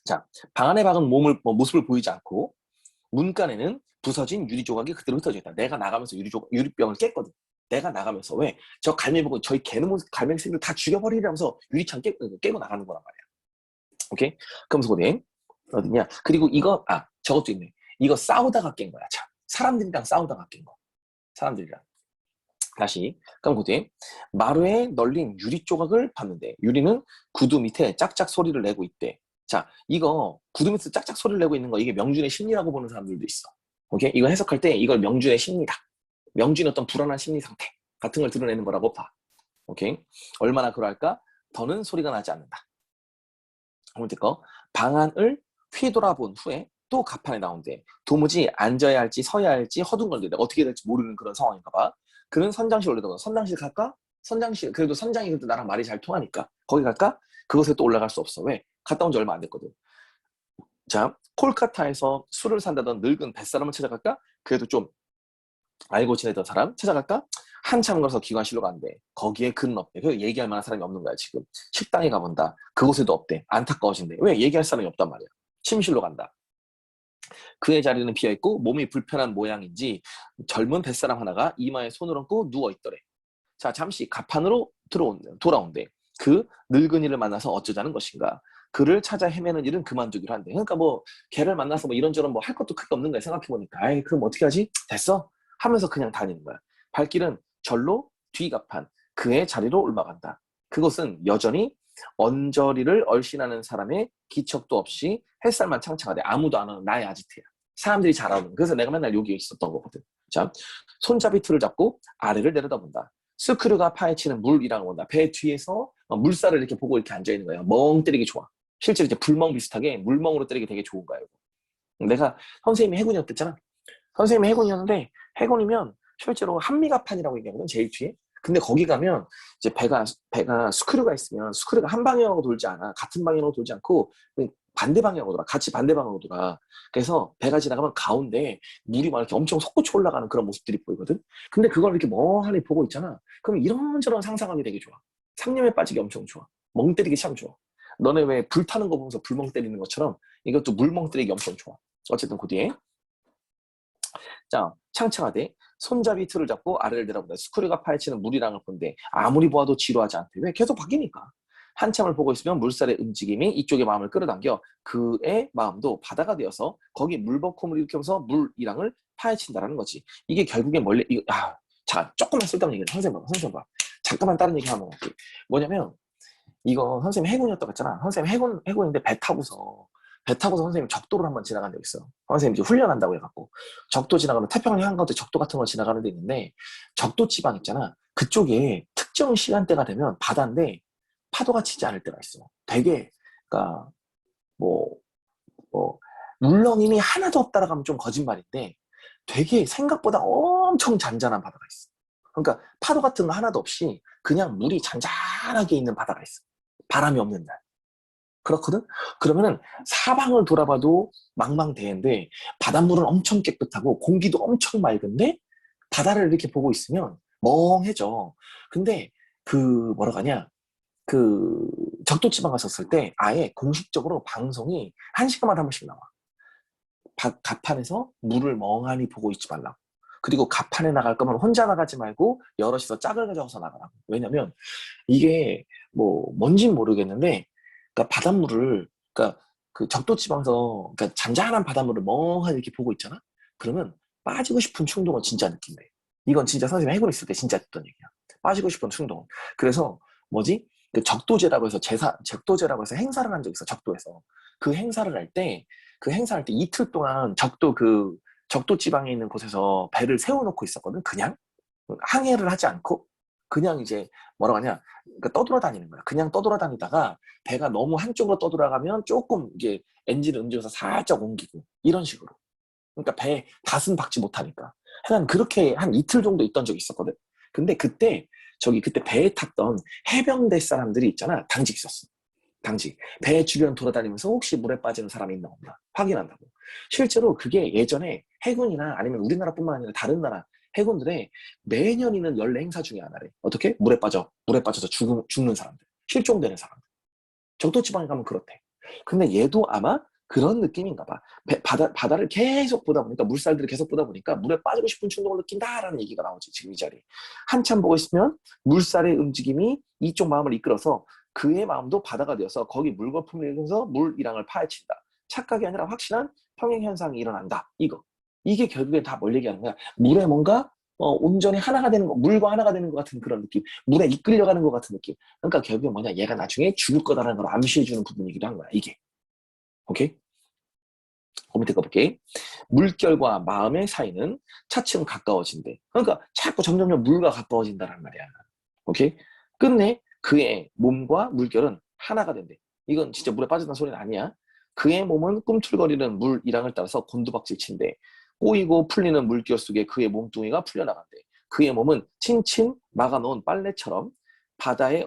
자, 방 안에 박은 모습을 보이지 않고, 문간에는 부서진 유리 조각이 그대로 흩어져 있다. 내가 나가면서 유리병을 깼거든. 내가 나가면서 왜? 저 갈매기 보고 저희 개놈 갈매기새끼들 다 죽여버리라면서 유리창 깨고 나가는 거란 말이야. 오케이? 그러면서 어디냐? 그리고 저것도 있네. 이거 싸우다가 깬 거야. 자, 사람들이랑 싸우다가 깬 거. 사람들이랑. 다시. 그럼 그뒤 마루에 널린 유리 조각을 봤는데 유리는 구두 밑에 짝짝 소리를 내고 있대. 자, 이거 구두 밑에 짝짝 소리를 내고 있는 거 이게 명준의 심리라고 보는 사람들도 있어. 오케이? 이거 해석할 때 이걸 명준의 심리다. 명준의 어떤 불안한 심리 상태 같은 걸 드러내는 거라고 봐. 오케이? 얼마나 그럴까? 더는 소리가 나지 않는다. 아무튼 방 안을 휘돌아본 후에 또 갑판에 나온대. 도무지 앉아야 할지 서야 할지 허둥거리는데 어떻게 될지 모르는 그런 상황인가 봐. 그는 선장실 올라가서 선장실 갈까? 선장실 그래도 선장이 그래도 나랑 말이 잘 통하니까 거기 갈까? 그곳에 또 올라갈 수 없어. 왜? 갔다 온 지 얼마 안 됐거든. 자, 콜카타에서 술을 산다던 늙은 뱃사람을 찾아갈까? 그래도 좀 알고 지내던 사람 찾아갈까? 한참 걸어서 기관실로 간대. 거기에 그는 없대. 그 얘기할 만한 사람이 없는 거야 지금. 식당에 가본다. 그곳에도 없대. 안타까워진대. 왜? 얘기할 사람이 없단 말이야. 침실로 간다. 그의 자리는 비어있고 몸이 불편한 모양인지 젊은 뱃사람 하나가 이마에 손을 얹고 누워있더래. 자, 잠시 갑판으로 돌아온대. 그 늙은이를 만나서 어쩌자는 것인가. 그를 찾아 헤매는 일은 그만두기로 한대. 그러니까 걔를 만나서 이런저런 할 것도 크게 없는 거야. 생각해보니까. 아이, 그럼 어떻게 하지? 됐어? 하면서 그냥 다니는 거야. 발길은 절로 뒤갑판 그의 자리로 올라간다. 그것은 여전히 언저리를 얼씬하는 사람의 기척도 없이 햇살만 창창하되 아무도 안 오는 나의 아지트야. 사람들이 잘 오는. 그래서 내가 맨날 여기 있었던 거거든. 자, 손잡이 틀을 잡고 아래를 내려다본다. 스크류가 파헤치는 물이라고 본다. 배 뒤에서 물살을 이렇게 보고 이렇게 앉아있는 거야. 멍 때리기 좋아. 실제로 이제 불멍 비슷하게 물멍으로 때리기 되게 좋은 거야. 내가 선생님이 해군이었댔잖아. 선생님이 해군이었는데 해군이면 실제로 한미가판이라고 얘기하거든. 제일 뒤에. 근데 거기 가면 이제 배가 스크류가 있으면 스크류가 한 방향으로 돌지 않아. 같은 방향으로 돌지 않고 반대 방향으로 돌아. 같이 반대 방향으로 돌아. 그래서 배가 지나가면 가운데 물이 막 이렇게 엄청 솟구쳐 올라가는 그런 모습들이 보이거든. 근데 그걸 이렇게 멍하니 보고 있잖아. 그럼 이런저런 상상하기 되게 좋아. 상념에 빠지기 엄청 좋아. 멍 때리기 참 좋아. 너네 왜 불 타는 거 보면서 불멍 때리는 것처럼 이것도 물멍 때리기 엄청 좋아. 어쨌든 그 뒤에 자, 창창하되 손잡이 틀을 잡고 아래를 내다본다. 스크류가 파헤치는 물이랑을 본데 아무리 보아도 지루하지 않대. 왜? 계속 바뀌니까. 한참을 보고 있으면 물살의 움직임이 이쪽의 마음을 끌어당겨 그의 마음도 바다가 되어서 거기 물버컴을 일으키면서 물이랑을 파헤친다라는 거지. 이게 결국엔 자, 조금만 쓸데없는 얘기를 선생님 봐. 잠깐만 다른 얘기 한번 할게. 뭐냐면 이거 선생님 해군이었다고 했잖아. 선생님 해군인데 배 타고서 선생님 적도를 한번 지나간 적 있어요. 선생님 이제 훈련한다고 해갖고 적도 지나가면 태평양 한가운데 적도 같은 거 지나가는 데 있는데 적도 지방 있잖아. 그쪽에 특정 시간대가 되면 바다인데 파도가 치지 않을 때가 있어. 되게 그러니까 뭐 물렁임이 하나도 없다라고 하면 좀 거짓말인데 되게 생각보다 엄청 잔잔한 바다가 있어. 그러니까 파도 같은 거 하나도 없이 그냥 물이 잔잔하게 있는 바다가 있어. 바람이 없는 날. 그렇거든? 그러면은 사방을 돌아봐도 망망대해인데 바닷물은 엄청 깨끗하고 공기도 엄청 맑은데 바다를 이렇게 보고 있으면 멍해져. 근데 뭐라고 하냐? 적도지방 갔었을 때 아예 공식적으로 방송이 1시간마다 한 번씩 나와. 갑판에서 물을 멍하니 보고 있지 말라고. 그리고 갑판에 나갈 거면 혼자 나가지 말고 여럿이서 짝을 가져서 나가라고. 왜냐면 이게 뭐 뭔진 모르겠는데, 그러니까 바닷물을, 그러니까 그 적도지방에서 그러니까 잔잔한 바닷물을 멍하니 이렇게 보고 있잖아. 그러면 빠지고 싶은 충동은 진짜 느낀대. 이건 진짜 선생님 해군 있을 때 진짜 했던 얘기야. 빠지고 싶은 충동. 그래서 뭐지? 그 적도제라고 해서 적도제라고 해서 행사를 한 적이 있어. 적도에서. 그 행사를 할 때, 그 행사할 때 이틀 동안 적도 지방에 있는 곳에서 배를 세워놓고 있었거든. 그냥 항해를 하지 않고 그냥 이제 뭐라고 하냐, 그러니까 떠돌아다니는 거야. 그냥 떠돌아다니다가 배가 너무 한쪽으로 떠돌아가면 조금 이게 엔진을 움직여서 살짝 옮기고 이런 식으로. 그러니까 배에 닷은 박지 못하니까. 하여간 그렇게 한 이틀 정도 있던 적이 있었거든. 근데 그때 배에 탔던 해병대 사람들이 있잖아. 당직 있었어. 당직. 배 주변 돌아다니면서 혹시 물에 빠지는 사람이 있나 없나 확인한다고. 실제로 그게 예전에 해군이나 아니면 우리나라뿐만 아니라 다른 나라 해군들의 매년 있는 연례 행사 중에 하나래. 어떻게? 물에 빠져서 죽는 사람들. 실종되는 사람들. 적도지방에 가면 그렇대. 근데 얘도 아마 그런 느낌인가 봐. 바다를 계속 보다 보니까, 물살들을 계속 보다 보니까 물에 빠지고 싶은 충동을 느낀다라는 얘기가 나오지, 지금 이 자리에. 한참 보고 있으면 물살의 움직임이 이쪽 마음을 이끌어서 그의 마음도 바다가 되어서 거기 물거품을 일으켜서 물이랑을 파헤친다. 착각이 아니라 확실한 평행현상이 일어난다. 이게 결국엔 다 뭘 얘기하는 거야? 물에 뭔가 온전히 하나가 되는 거, 물과 하나가 되는 것 같은 그런 느낌. 물에 이끌려가는 것 같은 느낌. 그러니까 결국엔 뭐냐? 얘가 나중에 죽을 거다라는 걸 암시해주는 부분이기도 한 거야, 이게. 오케이? 그 밑에 거 볼게. 물결과 마음의 사이는 차츰 가까워진대. 그러니까 자꾸 점점점 물과 가까워진다란 말이야. 오케이? 끝내 그의 몸과 물결은 하나가 된대. 이건 진짜 물에 빠진다는 소리는 아니야. 그의 몸은 꿈틀거리는 물이랑을 따라서 곤두박질 친대. 꼬이고 풀리는 물결 속에 그의 몸뚱이가 풀려나간대. 그의 몸은 칭칭 막아놓은 빨래처럼 배에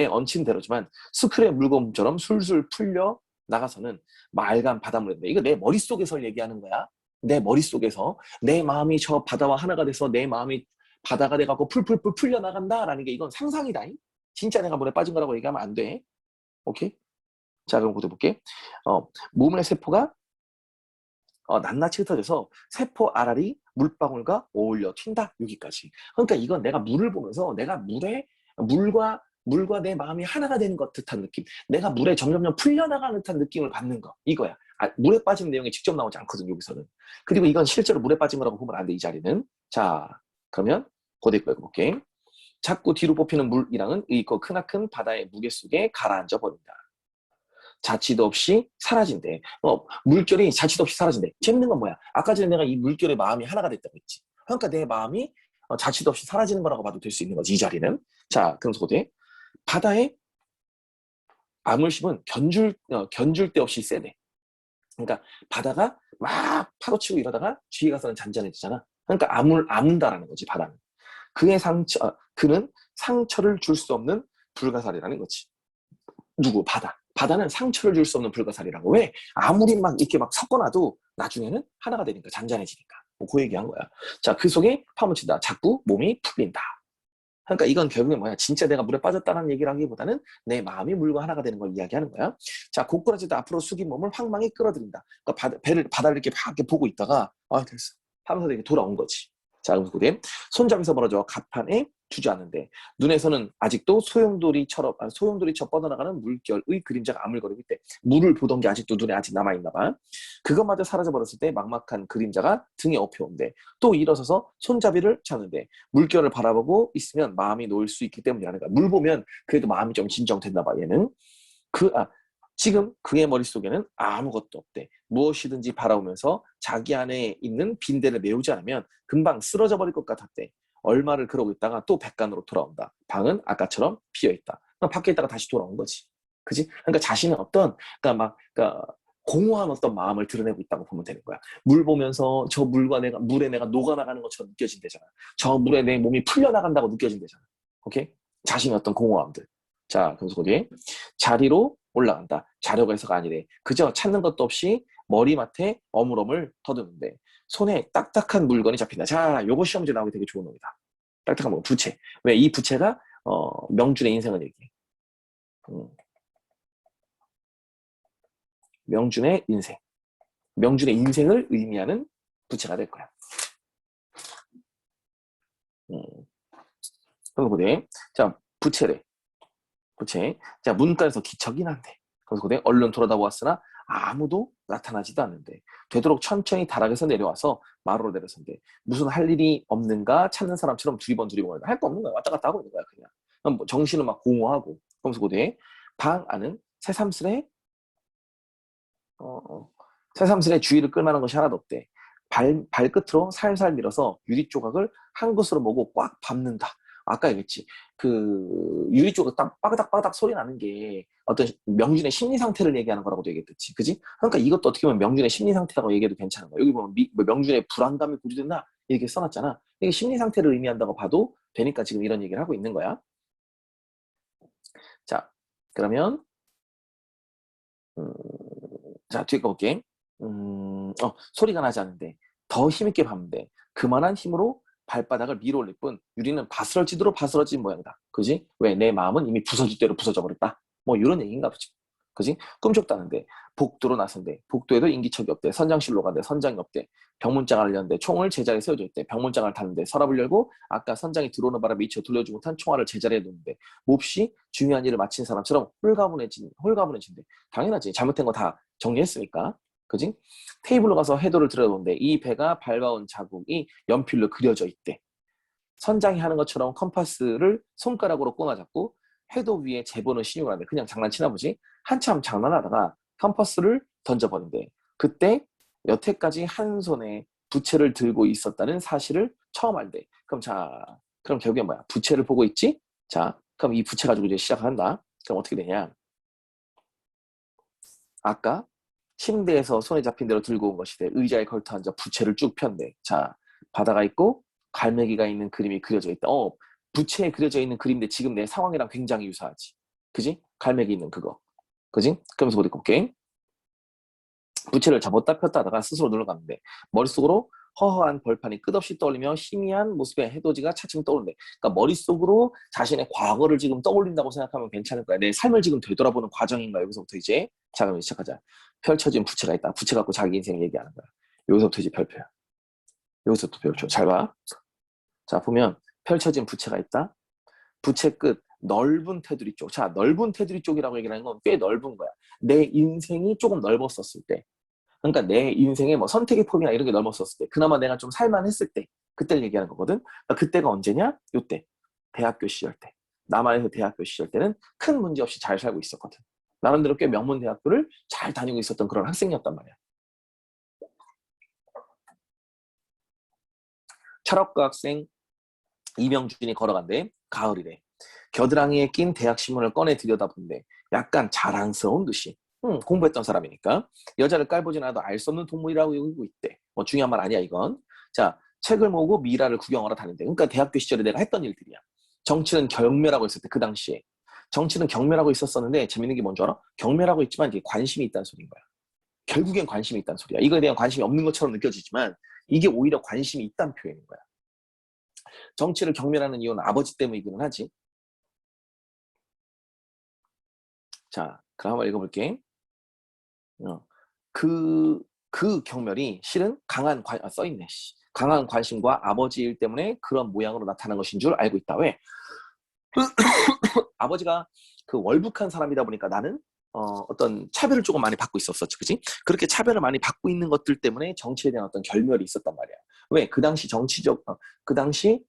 얹힌 대로지만 스크랩 물건처럼 술술 풀려 나가서는 맑은 바닷물인데, 이거 내 머릿속에서 얘기하는 거야. 내 머릿속에서 내 마음이 저 바다와 하나가 돼서 내 마음이 바다가 돼갖고 풀풀풀 풀려나간다라는 게, 이건 상상이다. 진짜 내가 물에 빠진 거라고 얘기하면 안 돼. 오케이? 자, 그럼 고대 볼게. 몸의 세포가 낱낱이 흩어져서 세포 알알이 물방울과 어울려 튄다. 여기까지. 그러니까 이건 내가 물을 보면서 내가 물과 내 마음이 하나가 되는 것 듯한 느낌. 내가 물에 점점점 풀려나가는 듯한 느낌을 받는 거. 이거야. 물에 빠진 내용이 직접 나오지 않거든, 여기서는. 그리고 이건 실제로 물에 빠진 거라고 보면 안 돼, 이 자리는. 자, 그러면 고대 거 읽어볼게. 자꾸 뒤로 뽑히는 물이랑은 의거 크나큰 바다의 무게 속에 가라앉아 버린다. 자취도 없이 사라진대. 물결이 자취도 없이 사라진대. 재밌는 건 뭐야? 아까 전에 내가 이 물결의 마음이 하나가 됐다고 했지. 그러니까 내 마음이 자취도 없이 사라지는 거라고 봐도 될 수 있는 거지, 이 자리는. 자, 그럼 소대. 바다의 암울심은 견줄 데 없이 세대. 그러니까 바다가 막 파도치고 이러다가 뒤에 가서는 잔잔해지잖아. 그러니까 아문다라는 거지, 바다는. 그는 상처를 줄 수 없는 불가사리라는 거지. 누구? 바다는 상처를 줄 수 없는 불가사리라고. 왜? 아무리 막 이렇게 막 섞어놔도 나중에는 하나가 되니까, 잔잔해지니까. 그 얘기한 거야. 자, 그 속에 파묻힌다. 자꾸 몸이 풀린다. 그러니까 이건 결국엔 뭐야? 진짜 내가 물에 빠졌다는 얘기를 하기보다는 내 마음이 물과 하나가 되는 걸 이야기하는 거야. 자, 고꾸라지다 앞으로 숙인 몸을 황망히 끌어들인다. 그러니까 바다를 이렇게 막 이렇게 보고 있다가 됐어 하면서 이렇게 돌아온 거지. 자, 그럼 그대 손잡이서 멀어져 갑판에 주저앉는데 눈에서는 아직도 소용돌이처럼 뻗어나가는 물결의 그림자가 아물거리고 있대. 물을 보던 게 아직도 눈에 아직 남아있나 봐. 그것마저 사라져버렸을 때 막막한 그림자가 등에 엎여온대. 또 일어서서 손잡이를 잡는데 물결을 바라보고 있으면 마음이 놓일 수 있기 때문이라는 거야. 물 보면 그래도 마음이 좀 진정됐나 봐, 얘는. 그, 아, 지금 그의 머릿속에는 아무것도 없대. 무엇이든지 바라보면서 자기 안에 있는 빈대를 메우지 않으면 금방 쓰러져 버릴 것 같았대. 얼마를 그러고 있다가 또 백간으로 돌아온다. 방은 아까처럼 비어있다. 밖에 있다가 다시 돌아온 거지. 그지? 그러니까 자신은 그러니까 공허한 어떤 마음을 드러내고 있다고 보면 되는 거야. 물 보면서 물에 내가 녹아나가는 것처럼 느껴진대잖아. 저 물에 내 몸이 풀려나간다고 느껴진대잖아. 오케이? 자신의 어떤 공허함들. 자, 그래서 거기에 자리로 올라간다. 자려고 해서가 아니래. 그저 찾는 것도 없이 머리맡에 어물어물 더듬는데 손에 딱딱한 물건이 잡힌다. 자, 요거 시험 문제 나오기 되게 좋은 놈이다. 딱딱한 물건, 부채. 왜? 이 부채가 명준의 인생을 얘기해. 명준의 인생을 의미하는 부채가 될 거야. 음. 그래서 고대. 자, 부채래. 부채. 자, 문간에서 기척이 난대. 그래서 고대. 얼른 돌아다보았으나 아무도 나타나지도 않는데 되도록 천천히 다락에서 내려와서 마루로 내려선대. 무슨 할 일이 없는가 찾는 사람처럼 두리번 할 거 없는 거야. 왔다 갔다 하고 있는 거야 그냥. 그럼 뭐 정신은 막 공허하고. 그러면서 고대. 방 안은 새삼스레 새삼스레 주위를 끌만한 것이 하나도 없대. 발끝으로 살살 밀어서 유리 조각을 한 곳으로 모고 꽉 밟는다. 아까 얘기했지. 그 유리 조각 딱 빠그닥빠그닥 소리 나는 게 어떤 명준의 심리 상태를 얘기하는 거라고도 얘기했듯이, 그지? 그러니까 이것도 어떻게 보면 명준의 심리 상태라고 얘기해도 괜찮은 거야. 여기 보면 뭐 명준의 불안감이 고조된다 이렇게 써놨잖아. 이게 심리 상태를 의미한다고 봐도 되니까 지금 이런 얘기를 하고 있는 거야. 자, 그러면 자, 뒤에 거 볼게. 소리가 나지 않는데 더 힘있게 밟으면 돼. 그만한 힘으로 발바닥을 밀어 올릴 뿐 유리는 바스러지도록 바스러진 모양이다. 그지? 왜? 내 마음은 이미 부서질 대로 부서져 버렸다. 뭐 이런 얘기인가 보지. 그지? 꿈쩍다는데 복도로 나선대. 복도에도 인기척이 없대. 선장실로 간대. 선장이 없대. 병문장을 열렸는데 총을 제자리에 세워져 있대. 병문장을 탔는데 서랍을 열고 아까 선장이 들어오는 바람에 미처 돌려주지 못한 총알을 제자리에 놓는데 몹시 중요한 일을 마친 사람처럼 홀가분해진대. 당연하지. 잘못된 거 다 정리했으니까. 그지? 테이블로 가서 해도를 들여다보는데 이 배가 밟아온 자국이 연필로 그려져 있대. 선장이 하는 것처럼 컴파스를 손가락으로 꼬아잡고 해도 위에 재보는 신용을 하는데 그냥 장난치나 보지? 한참 장난하다가 컴파스를 던져버린대. 그때 여태까지 한 손에 부채를 들고 있었다는 사실을 처음 알대. 그럼 결국엔 뭐야? 부채를 보고 있지? 자, 그럼 이 부채 가지고 이제 시작한다. 그럼 어떻게 되냐? 아까 침대에서 손에 잡힌 대로 들고 온 것이돼. 의자에 걸터 앉아 부채를 쭉 편대. 자, 바다가 있고 갈매기가 있는 그림이 그려져 있다. 부채에 그려져 있는 그림인데 지금 내 상황이랑 굉장히 유사하지. 그지? 갈매기 있는 그거. 그지? 그러면서 어디 볼게. 부채를 잡았다 폈다 하다가 스스로 눌러갔는데 머릿속으로 허허한 벌판이 끝없이 떠올리며 희미한 모습의 해돋이가 차츰 떠오른대. 그러니까 머릿속으로 자신의 과거를 지금 떠올린다고 생각하면 괜찮을 거야. 내 삶을 지금 되돌아보는 과정인가. 여기서부터 이제 자, 그럼 시작하자. 펼쳐진 부채가 있다. 부채 갖고 자기 인생 얘기하는 거야. 여기서부터 이제 별표야. 여기서부터 별표. 잘 봐. 자, 보면 펼쳐진 부채가 있다. 부채 끝 넓은 테두리 쪽. 자, 넓은 테두리 쪽이라고 얘기하는 건 꽤 넓은 거야. 내 인생이 조금 넓었었을 때. 그러니까 내 인생의 뭐 선택의 폭이나 이런 게 넓었었을 때, 그나마 내가 좀 살만했을 때, 그때를 얘기하는 거거든. 그러니까 그때가 언제냐? 요때. 대학교 시절 때. 남한에서 대학교 시절 때는 큰 문제 없이 잘 살고 있었거든. 나름대로 꽤 명문 대학교를 잘 다니고 있었던 그런 학생이었단 말이야. 철학과 학생 이명준이 걸어간대. 가을이래. 겨드랑이에 낀 대학 신문을 꺼내 들여다본대. 약간 자랑스러운 듯이. 공부했던 사람이니까. 여자를 깔보진 않아도 알 수 없는 동물이라고 여기고 있대. 뭐 중요한 말 아니야 이건. 자, 책을 모으고 미라를 구경하러 다닌대. 그러니까 대학교 시절에 내가 했던 일들이야. 정치는 경멸하고 있을 때, 그 당시에. 정치는 경멸하고 있었었는데 재밌는 게 뭔지 알아? 경멸하고 있지만 이게 관심이 있다는 소리인 거야. 결국엔 관심이 있다는 소리야. 이거에 대한 관심이 없는 것처럼 느껴지지만 이게 오히려 관심이 있다는 표현인 거야. 정치를 경멸하는 이유는 아버지 때문이기는 하지. 자, 그럼 한번 읽어볼게. 그 경멸이 실은 써있네. 강한 관심과 아버지 일 때문에 그런 모양으로 나타난 것인 줄 알고 있다. 왜? 아버지가 그 월북한 사람이다 보니까 나는 어떤 차별을 조금 많이 받고 있었었지, 그지? 그렇게 차별을 많이 받고 있는 것들 때문에 정치에 대한 어떤 결멸이 있었단 말이야. 왜? 그 당시 그 당시에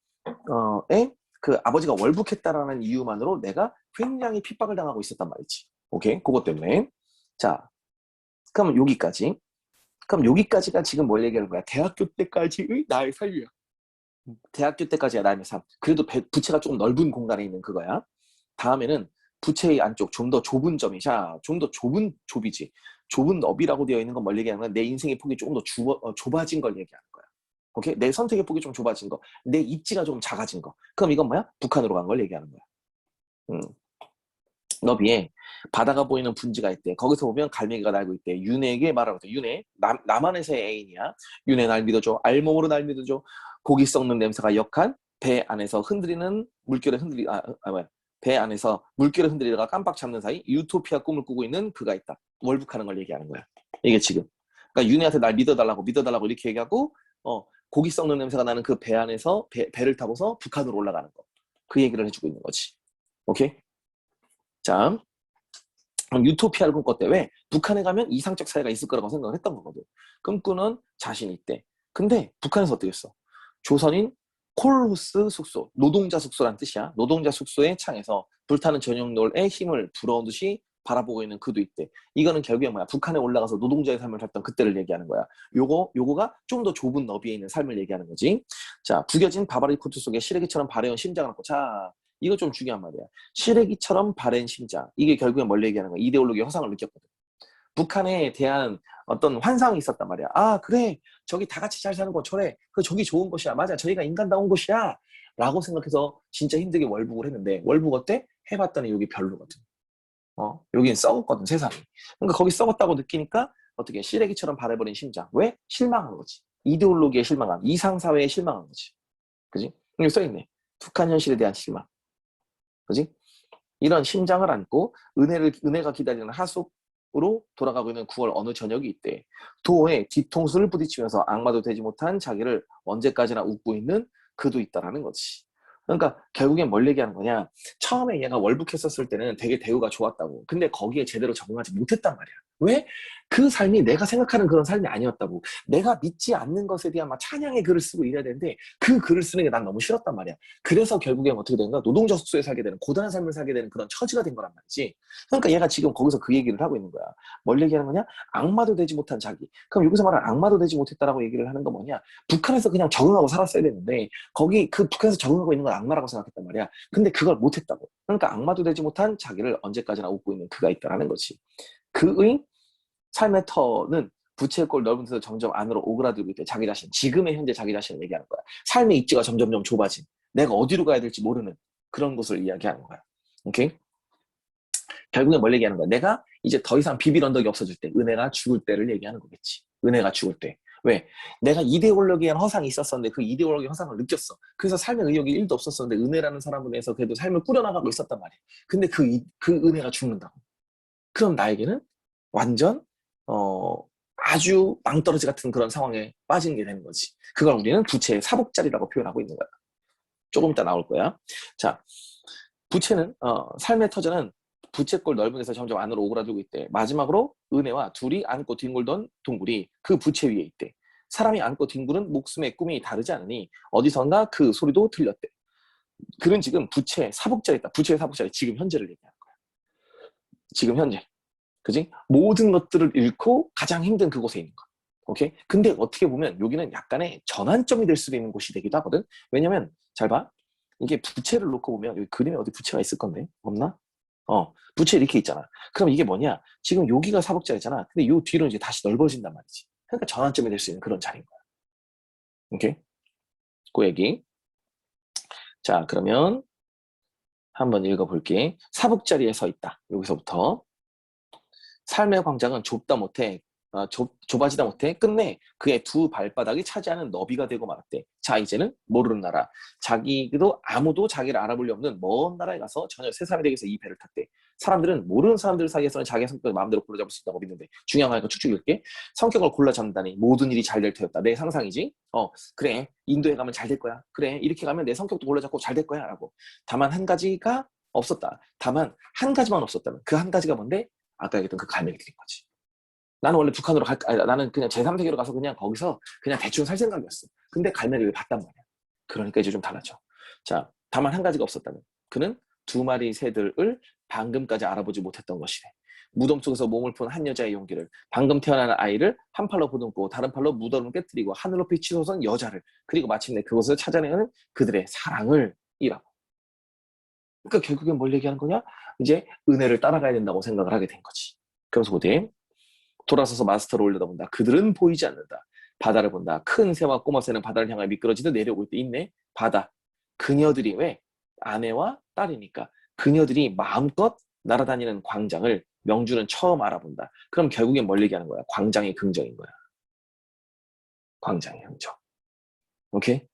그 아버지가 월북했다라는 이유만으로 내가 굉장히 핍박을 당하고 있었단 말이지. 오케이? 그것 때문에. 자, 그럼 여기까지. 그럼 여기까지가 지금 뭘 얘기하는 거야? 대학교 때까지의 나의 삶이야. 대학교 때까지야 나의 삶. 그래도 부채가 조금 넓은 공간에 있는 그거야. 다음에는 부채의 안쪽 좀 더 좁은 점이, 자, 좀 더 좁이지. 좁은 너비라고 되어 있는 건 뭘 얘기하는 거야? 내 인생의 폭이 조금 더 좁아진 걸 얘기하는 거야. 오케이? 내 선택의 폭이 좀 좁아진 거. 내 입지가 좀 작아진 거. 그럼 이건 뭐야? 북한으로 간 걸 얘기하는 거야. 너비에 바다가 보이는 분지가 있대. 거기서 보면 갈매기가 날고 있대. 윤혜에게 말하고 있대. 윤혜, 남한에서의 애인이야. 윤혜 날 믿어줘. 알몸으로 날 믿어줘. 고기 썩는 냄새가 역한 배 안에서 흔들리는 물결에 배 안에서 물결에 흔들리다가 깜빡 잡는 사이 유토피아 꿈을 꾸고 있는 그가 있다. 월북하는 걸 얘기하는 거야. 이게 지금. 그러니까 윤혜한테 날 믿어달라고 이렇게 얘기하고 고기 썩는 냄새가 나는 그 배 안에서 배를 타고서 북한으로 올라가는 거. 그 얘기를 해주고 있는 거지. 오케이? 자, 유토피아를 꿈꿨대. 왜? 북한에 가면 이상적 사회가 있을 거라고 생각을 했던 거거든. 꿈꾸는 자신이 있대. 근데 북한에서 어떻게 했어? 조선인 콜호스 숙소, 노동자 숙소란 뜻이야. 노동자 숙소의 창에서 불타는 저녁놀에 힘을 불어온 듯이 바라보고 있는 그도 있대. 이거는 결국에 뭐야? 북한에 올라가서 노동자의 삶을 살던 그때를 얘기하는 거야. 요거가 좀 더 좁은 너비에 있는 삶을 얘기하는 거지. 자, 구겨진 바바리 코트 속에 시래기처럼 바래온 심장을 안고. 자, 이거 좀 중요한 말이야. 시래기처럼 바랜 심장. 이게 결국엔 뭘 얘기하는 거야? 이데올로기의 허상을 느꼈거든. 북한에 대한 어떤 환상이 있었단 말이야. 아, 그래. 저기 다 같이 잘 사는 거 저래. 저기 좋은 곳이야. 맞아. 저희가 인간다운 곳이야. 라고 생각해서 진짜 힘들게 월북을 했는데 월북 어때? 해봤더니 여기 별로거든. 여긴 썩었거든, 세상이. 그러니까 거기 썩었다고 느끼니까 어떻게 시래기처럼 바래버린 심장. 왜? 실망한 거지. 이데올로기에 실망한, 이상사회에 실망한 거지. 그지? 여기 써있네. 북한 현실에 대한 실망. 그지? 이런 심장을 안고 은혜가 기다리는 하숙으로 돌아가고 있는 9월 어느 저녁이 있대. 도어에 뒤통수를 부딪히면서 악마도 되지 못한 자기를 언제까지나 웃고 있는 그도 있다라는 거지. 그러니까 결국엔 뭘 얘기하는 거냐. 처음에 얘가 월북했었을 때는 되게 대우가 좋았다고. 근데 거기에 제대로 적응하지 못했단 말이야. 왜? 그 삶이 내가 생각하는 그런 삶이 아니었다고. 내가 믿지 않는 것에 대한 막 찬양의 글을 쓰고 이래야 되는데 그 글을 쓰는 게 난 너무 싫었단 말이야. 그래서 결국엔 어떻게 되는가? 노동자 숙소에 살게 되는, 고단한 삶을 살게 되는 그런 처지가 된 거란 말이지. 그러니까 얘가 지금 거기서 그 얘기를 하고 있는 거야. 뭘 얘기하는 거냐? 악마도 되지 못한 자기. 그럼 여기서 말하는 악마도 되지 못했다라고 얘기를 하는 건 뭐냐? 북한에서 그냥 적응하고 살았어야 되는데 거기 그 북한에서 적응하고 있는 건 악마라고 생각했단 말이야. 근데 그걸 못했다고. 그러니까 악마도 되지 못한 자기를 언제까지나 웃고 있는 그가 있다라는 거지. 그의 삶의 터는 부채의 꼴 넓은 데서 점점 안으로 오그라들고 있대. 자기 자신, 지금의 현재 자기 자신을 얘기하는 거야. 삶의 입지가 점점점 좁아진, 내가 어디로 가야 될지 모르는 그런 곳을 이야기하는 거야. 오케이? 결국엔 뭘 얘기하는 거야? 내가 이제 더 이상 비빌 언덕이 없어질 때, 은혜가 죽을 때를 얘기하는 거겠지. 은혜가 죽을 때. 왜? 내가 이데올로기에 대한 허상이 있었었는데 그 이데올로기 허상을 느꼈어. 그래서 삶의 의욕이 1도 없었었는데 은혜라는 사람을 위해서 그래도 삶을 꾸려나가고 있었단 말이야. 근데 그 은혜가 죽는다고. 그럼 나에게는 완전 어, 아주 낭떠러지 같은 그런 상황에 빠지는 게 되는 거지. 그걸 우리는 부채의 사복자리라고 표현하고 있는 거야. 조금 이따 나올 거야. 자, 부채는 삶의 터전은 부채꼴 넓은 데서 점점 안으로 오그라들고 있대. 마지막으로 은혜와 둘이 안고 뒹굴던 동굴이 그 부채 위에 있대. 사람이 안고 뒹구는 목숨의 꿈이 다르지 않으니 어디선가 그 소리도 들렸대. 그는 지금 부채의 사복자리에 있다. 부채의 사복자리, 지금 현재를 얘기하는 거야. 지금 현재. 그지? 모든 것들을 잃고 가장 힘든 그곳에 있는 거. 오케이? 근데 어떻게 보면 여기는 약간의 전환점이 될 수도 있는 곳이 되기도 하거든. 왜냐면 잘 봐. 이게 부채를 놓고 보면 여기 그림에 어디 부채가 있을 건데 없나? 부채 이렇게 있잖아. 그럼 이게 뭐냐? 지금 여기가 사복자리잖아. 근데 요 뒤로 이제 다시 넓어진단 말이지. 그러니까 전환점이 될 수 있는 그런 자리인 거야. 오케이? 그 얘기. 자, 그러면 한번 읽어볼게. 사복자리에 서 있다. 여기서부터. 삶의 광장은 좁다 못해 좁아지다 못해 끝내 그의 두 발바닥이 차지하는 너비가 되고 말았대. 자, 이제는 모르는 나라. 자기도 아무도 자기를 알아볼 리 없는 먼 나라에 가서 전혀 새 사람이 되기 위해서 이 배를 탔대. 사람들은 모르는 사람들 사이에서는 자기의 성격을 마음대로 골라 잡을 수 있다고 믿는데 중요한 거니까 쭉쭉 읽게. 성격을 골라 잡는다니 모든 일이 잘 될 테였다. 내 상상이지. 그래. 인도에 가면 잘 될 거야. 그래. 이렇게 가면 내 성격도 골라 잡고 잘 될 거야. 라고. 다만 한 가지가 없었다. 다만 한 가지만 없었다면 그 한 가지가 뭔데? 아까 얘기했던 그 갈매기 들인 거지. 나는 원래 북한으로 나는 그냥 제3세계로 가서 그냥 거기서 그냥 대충 살 생각이었어. 근데 갈매기를 봤단 말이야. 그러니까 이제 좀 달라져. 자, 다만 한 가지가 없었다면 그는 두 마리 새들을 방금까지 알아보지 못했던 것이래. 무덤 속에서 몸을 푼 한 여자의 용기를, 방금 태어난 아이를 한 팔로 보듬고 다른 팔로 무덤을 깨뜨리고 하늘 높이 치솟은 여자를, 그리고 마침내 그곳을 찾아내는 그들의 사랑을 이라고. 그러니까 결국엔 뭘 얘기하는 거냐? 이제 은혜를 따라가야 된다고 생각을 하게 된 거지. 그래서 어디 돌아서서 마스터를 올려다본다. 그들은 보이지 않는다. 바다를 본다. 큰 새와 꼬마 새는 바다를 향해 미끄러지듯 내려오고 있대. 있네. 바다. 그녀들이 왜? 아내와 딸이니까. 그녀들이 마음껏 날아다니는 광장을 명주는 처음 알아본다. 그럼 결국엔 뭘 얘기하는 거야? 광장의 긍정인 거야. 광장의 긍정. 오케이?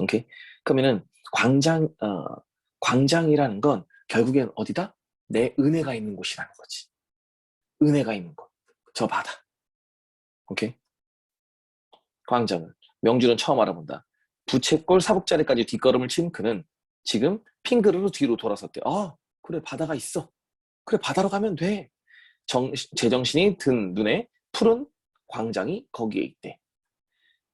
오케이? 그러면은 광장이라는 건 결국엔 어디다? 내 은혜가 있는 곳이라는 거지. 은혜가 있는 곳. 저 바다. 오케이? 광장을. 명주는 처음 알아본다. 부채꼴 사북자리까지 뒷걸음을 친 그는 지금 핑그르르 뒤로 돌아섰대. 아, 그래 바다가 있어. 그래 바다로 가면 돼. 제정신이 든 눈에 푸른 광장이 거기에 있대.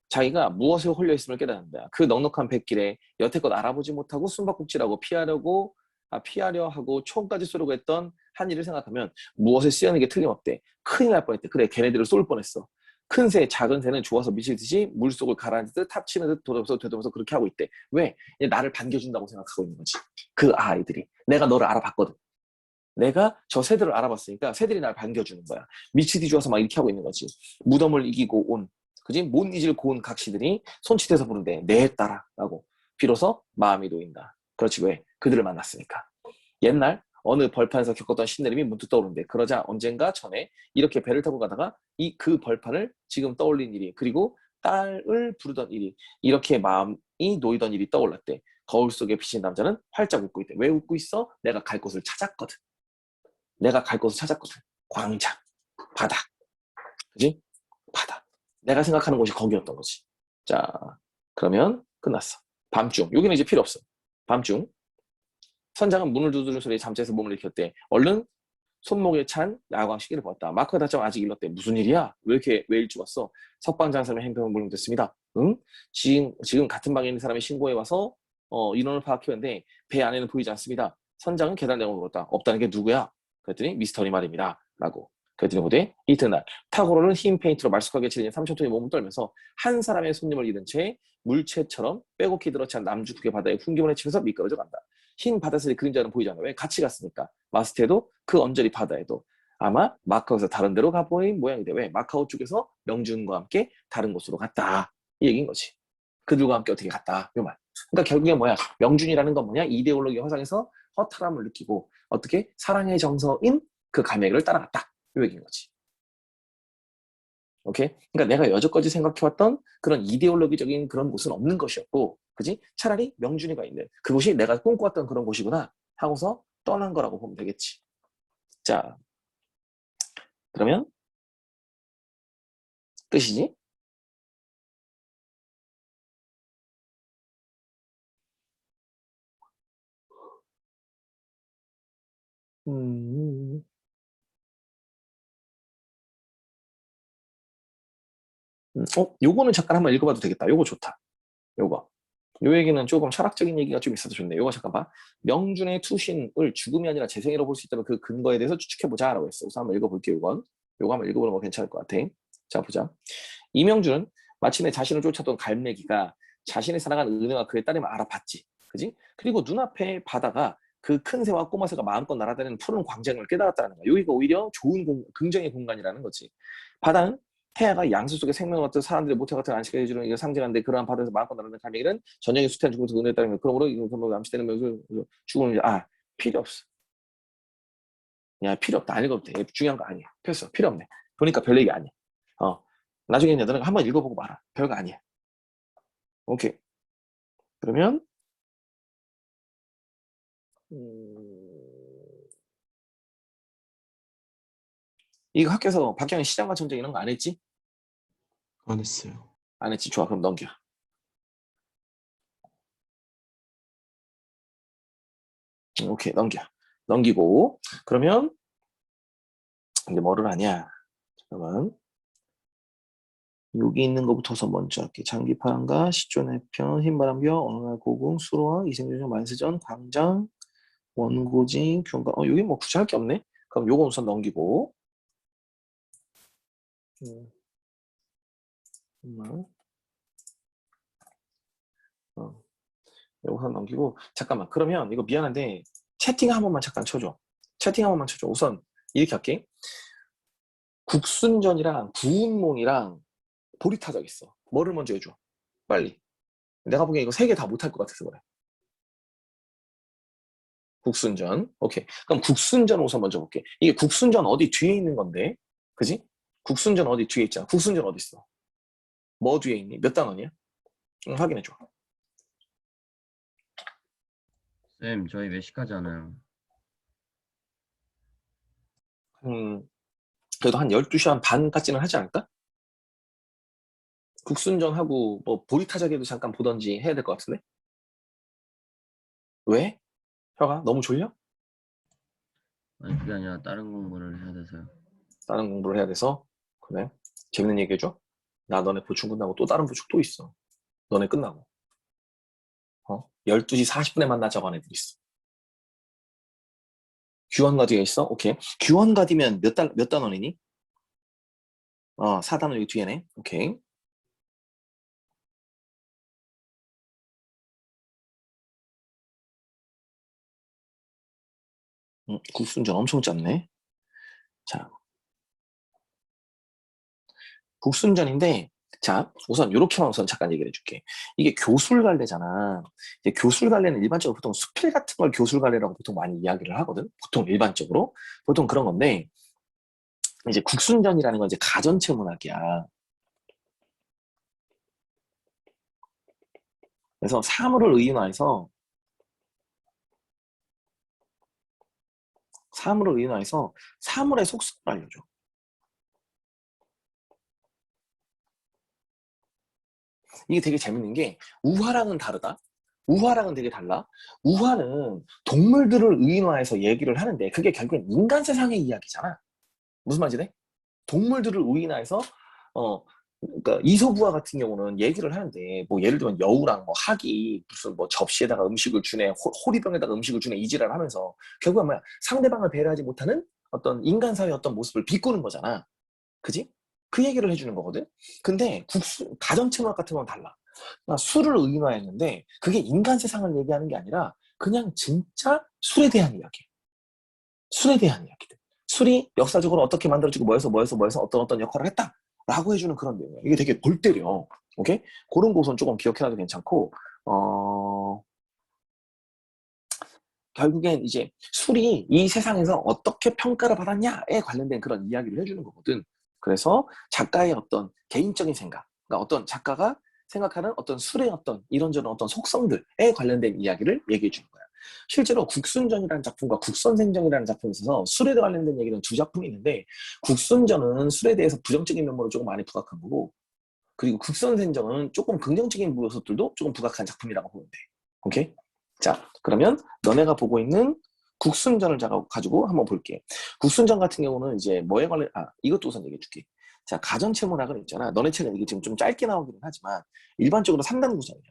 자기가 무엇에 홀려 있음을 깨닫는다. 그 넉넉한 뱃길에 여태껏 알아보지 못하고 숨바꼭질하고 피하려 하고 총까지 쏘려고 했던 한 일을 생각하면 무엇에 쓰여는 게 틀림없대. 큰일 날 뻔했대. 그래 걔네들을 쏠 뻔했어. 큰 새, 작은 새는 좋아서 미칠 듯이 물속을 가라앉듯 탑치는 듯 되돌면서 그렇게 하고 있대. 왜? 나를 반겨준다고 생각하고 있는 거지. 그 아이들이. 내가 너를 알아봤거든. 내가 저 새들을 알아봤으니까 새들이 날 반겨주는 거야. 미치디 좋아서 막 이렇게 하고 있는 거지. 무덤을 이기고 온, 그지? 못 잊을 고운 각시들이 손짓해서 부른대. 내 딸아라고. 비로소 마음이 놓인다. 그렇지 왜? 그들을 만났으니까. 옛날 어느 벌판에서 겪었던 신내림이 문득 떠오른대. 그러자 언젠가 전에 이렇게 배를 타고 가다가 그 벌판을 지금 떠올린 일이, 그리고 딸을 부르던 일이, 이렇게 마음이 놓이던 일이 떠올랐대. 거울 속에 비친 남자는 활짝 웃고 있대. 왜 웃고 있어? 내가 갈 곳을 찾았거든. 내가 갈 곳을 찾았거든. 광장, 바다, 그지? 바다. 내가 생각하는 곳이 거기였던 거지. 자, 그러면 끝났어. 밤중. 여기는 이제 필요 없어. 밤중. 선장은 문을 두드리는 소리에 잠자에서 몸을 일으켰대. 얼른 손목에 찬 야광 시계를 보았다. 마크가 닫자면 아직 일렀대. 무슨 일이야? 왜 일찍 왔어? 석방장 사람의 행동을 물어댔습니다. 응? 지금 같은 방에 있는 사람이 신고해 와서 인원을 파악했는데 배 안에는 보이지 않습니다. 선장은 계단 내용을 물었다. 없다는 게 누구야? 그랬더니 미스터리 말입니다. 라고. 그랬더니 후대 이튿날 탁오르는 흰 페인트로 말쑥하게 칠해진 3,000톤의 몸을 떨면서 한 사람의 손님을 잃은 채 물체처럼 빼곡히 들어찬 남주국의 바다에 훈계문에 치면서 미끄러져 간다. 흰 바다색의 그림자는 보이지 않아. 왜? 같이 갔으니까. 마스터에도 그 언저리 바다에도. 아마 마카오에서 다른 데로 가보인 모양인데 왜? 마카오 쪽에서 명준과 함께 다른 곳으로 갔다. 이 얘기인 거지. 그들과 함께 어떻게 갔다. 이 말. 그러니까 결국에 뭐야? 명준이라는 건 뭐냐? 이데올로기 화상에서 허탈함을 느끼고 어떻게 사랑의 정서인 그 갈매기를 따라갔다. 이 얘기인 거지. 오케이? 그러니까 내가 여태까지 생각해왔던 그런 이데올로기적인 그런 곳은 없는 것이었고, 그지? 차라리 명준이가 있는 그곳이 내가 꿈꿔왔던 그런 곳이구나 하고서 떠난 거라고 보면 되겠지. 자, 그러면 끝이지? 음, 요거는 잠깐 한번 읽어봐도 되겠다. 요거 좋다. 요거. 요 얘기는 조금 철학적인 얘기가 좀 있어서 좋네. 요거 잠깐 봐. 명준의 투신을 죽음이 아니라 재생이라고 볼 수 있다면 그 근거에 대해서 추측해보자라고 했어. 그래서 한번 읽어볼게요. 요거 한번 읽어보는 거 괜찮을 것 같아. 자, 보자. 이명준은 마침내 자신을 쫓았던 갈매기가 자신이 살아간 은혜와 그의 딸임을 알아봤지. 그지? 그리고 눈앞에 바다가 그 큰 새와 꼬마 새가 마음껏 날아다니는 푸른 광장을 깨달았다는 거야. 여기가 오히려 좋은 긍정의 공간이라는 거지. 바다는 태아가 양수 속에 생명을 얻듯 사람들의 모태 같은 안식을 해주는 이걸 상징하는데 그러한 바다에서 마음껏 날아다니는 갈매기는 전형의 숱한 죽음에서 은혜에 따르는 거야. 그러므로 이건 암시되는 명수 죽음을 필요 없어. 야 필요 없다. 안 읽어도 돼. 중요한 거 아니야. 됐어. 필요 없네. 보니까 별 얘기 아니야. 나중에 너는 한번 읽어보고 말아. 별거 아니야. 오케이. 그러면 이거 학교에서 박경희 시장과 전쟁 이런 거 안 했지? 안 했어요. 안 했지. 좋아. 그럼 넘겨. 오케이. 넘기고 그러면 이제 뭐를 하냐? 잠깐만. 여기 있는 것부터서 먼저 할게. 장기파랑가, 시조내편, 흰바람벼, 어느 날 고궁, 수로와, 이생조정, 만세전, 광장, 원고진, 경가. 여기 뭐 굳이 할 게 없네. 그럼 요거 우선 넘기고. 어, 요거 우선 넘기고. 잠깐만. 그러면 이거 미안한데 채팅 한 번만 잠깐 쳐줘. 채팅 한 번만 쳐줘. 우선 이렇게 할게. 국순전이랑 구운몽이랑 보리타적 있어. 뭐를 먼저 해줘? 빨리. 내가 보기엔 이거 세 개 다 못할 것 같아서 그래. 국순전. 오케이. 그럼 국순전 우선 먼저 볼게. 이게 국순전 어디 뒤에 있는 건데? 그지? 국순전 어디 뒤에 있잖아. 국순전 어디 있어? 뭐 뒤에 있니? 몇 단원이야? 확인해줘. 쌤, 저희 몇 시까지 하나요? 그래도 한 12시 한 반까지는 하지 않을까? 국순전하고 뭐 보리타작에도 잠깐 보던지 해야 될 것 같은데? 왜? 혀가 너무 졸려? 아니 그게 아니라 다른 공부를 해야 돼서요. 다른 공부를 해야 돼서? 그래? 재밌는 얘기 해줘? 나 너네 보충 끝나고 또 다른 보충 또 있어. 너네 끝나고. 12시 40분에 만나자고 한 애들 있어. 규환가디가 있어? 오케이. 규환가디면 몇 단원이니? 4단원 여기 뒤에네. 오케이. 국순전 엄청 짧네. 자, 국순전인데, 자, 우선 이렇게만 우선 잠깐 얘기를 해줄게. 이게 교술갈래잖아. 이제 교술갈래는 일반적으로 보통 수필 같은 걸 교술갈래라고 보통 많이 이야기를 하거든. 보통 일반적으로. 보통 그런 건데, 이제 국순전이라는 건 이제 가전체 문학이야. 그래서 사물을 의인화해서 사물의 속성을 알려줘. 이게 되게 재밌는 게 우화랑은 다르다. 우화랑은 되게 달라. 우화는 동물들을 의인화해서 얘기를 하는데 그게 결국엔 인간 세상의 이야기잖아. 무슨 말인지 돼? 동물들을 의인화해서 그러니까 이솝우화 같은 경우는 얘기를 하는데 뭐 예를 들면 여우랑 뭐 학이 무슨 뭐 접시에다가 음식을 주네 호리병에다가 음식을 주네 이지랄 하면서 결국은 뭐야 상대방을 배려하지 못하는 어떤 인간 사회의 어떤 모습을 비꾸는 거잖아. 그지? 그 얘기를 해주는 거거든. 근데 가정체문학 같은 건 달라. 그러니까 술을 의인화했는데 그게 인간 세상을 얘기하는 게 아니라 그냥 진짜 술에 대한 이야기. 술에 대한 이야기들. 술이 역사적으로 어떻게 만들어지고 뭐해서 어떤 역할을 했다라고 해주는 그런 내용이야. 이게 되게 골 때려. 오케이? 그런 거 우선 조금 기억해놔도 괜찮고, 결국엔 이제 술이 이 세상에서 어떻게 평가를 받았냐에 관련된 그런 이야기를 해주는 거거든. 그래서 작가의 어떤 개인적인 생각, 그러니까 어떤 작가가 생각하는 어떤 술의 어떤 이런저런 어떤 속성들에 관련된 이야기를 얘기해 주는 거야. 실제로 국순전이라는 작품과 국선생전이라는 작품이 있어서 술에 관련된 얘기는 두 작품이 있는데 국순전은 술에 대해서 부정적인 면모를 조금 많이 부각한 거고 그리고 국선생전은 조금 긍정적인 요소들도 조금 부각한 작품이라고 보면 돼. 오케이? 자, 그러면 너네가 보고 있는 국순전을 가지고 한번 볼게. 국순전 같은 경우는 이제 뭐에 관련, 이것도 우선 얘기해 줄게. 자, 가전체 문학은 있잖아. 너네 책은 이게 지금 좀 짧게 나오기는 하지만 일반적으로 3단 구성이야.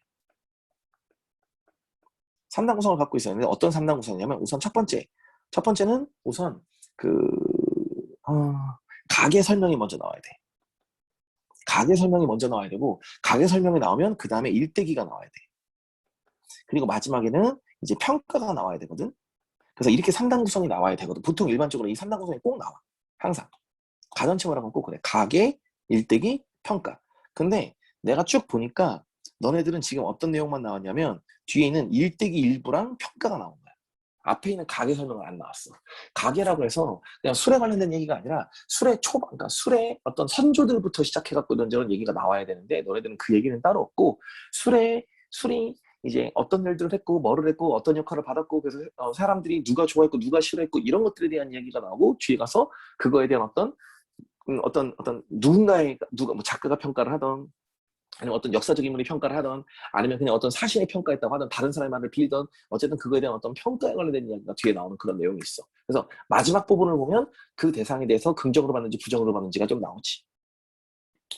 3단 구성을 갖고 있었는데 어떤 3단 구성이냐면 우선 첫 번째는 우선 그, 어, 가게 설명이 먼저 나와야 돼. 가게 설명이 먼저 나와야 되고 가게 설명이 나오면 그 다음에 일대기가 나와야 돼. 그리고 마지막에는 이제 평가가 나와야 되거든. 그래서 이렇게 3단 구성이 나와야 되거든. 보통 일반적으로 이 3단 구성이 꼭 나와. 항상. 가전체험이라고 꼭 그래. 가계, 일대기, 평가. 근데 내가 쭉 보니까 너네들은 지금 어떤 내용만 나왔냐면 뒤에 있는 일대기 일부랑 평가가 나온 거야. 앞에 있는 가계 설명은 안 나왔어. 가계라고 해서 그냥 술에 관련된 얘기가 아니라 술의 초반, 그러니까 술의 어떤 선조들부터 시작해갖고 이런저런 얘기가 나와야 되는데 너네들은 그 얘기는 따로 없고 술이 이제 어떤 일들을 했고 뭐를 했고 어떤 역할을 받았고 그래서 사람들이 누가 좋아했고 누가 싫어했고 이런 것들에 대한 이야기가 나오고 뒤에 가서 그거에 대한 어떤 누군가의 누가 뭐 작가가 평가를 하던 아니면 어떤 역사적 인물이 평가를 하던 아니면 그냥 어떤 사신이 평가했다고 하던 다른 사람의 말을 빌던 어쨌든 그거에 대한 어떤 평가에 관련된 이야기가 뒤에 나오는 그런 내용이 있어. 그래서 마지막 부분을 보면 그 대상에 대해서 긍정으로 봤는지 부정으로 봤는지가 좀 나오지.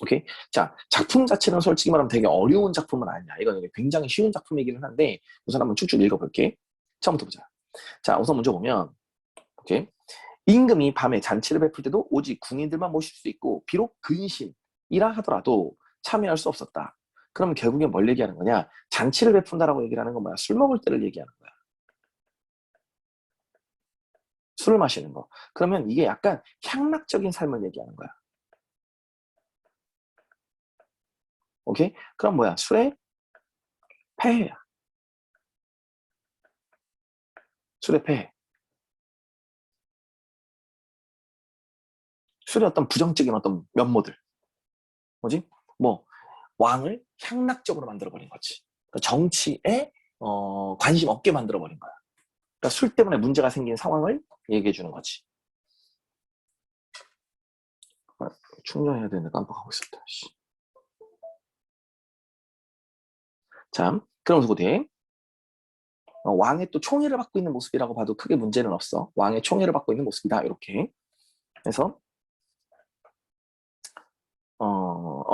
오케이? 자, 작품 자체는 솔직히 말하면 되게 어려운 작품은 아니야. 이건 굉장히 쉬운 작품이기는 한데 우선 한번 쭉쭉 읽어볼게. 처음부터 보자. 자, 우선 먼저 보면 오케이? 임금이 밤에 잔치를 베풀 때도 오직 궁인들만 모실 수 있고 비록 근신이라 하더라도 참여할 수 없었다. 그럼 결국에 뭘 얘기하는 거냐? 잔치를 베푼다라고 얘기를 하는 건 뭐야? 술 먹을 때를 얘기하는 거야. 술을 마시는 거. 그러면 이게 약간 향락적인 삶을 얘기하는 거야. 오케이? 그럼 뭐야? 술의 폐해야. 술의 폐해. 술의 어떤 부정적인 어떤 면모들. 뭐지? 뭐 왕을 향락적으로 만들어버린 거지. 그러니까 정치에 관심 없게 만들어버린 거야. 그러니까 술 때문에 문제가 생긴 상황을 얘기해 주는 거지. 충전해야 되는데 깜빡하고 있었다. 자, 그러면서 보되 왕의 또 총애를 받고 있는 모습이라고 봐도 크게 문제는 없어. 왕의 총애를 받고 있는 모습이다. 이렇게. 그래서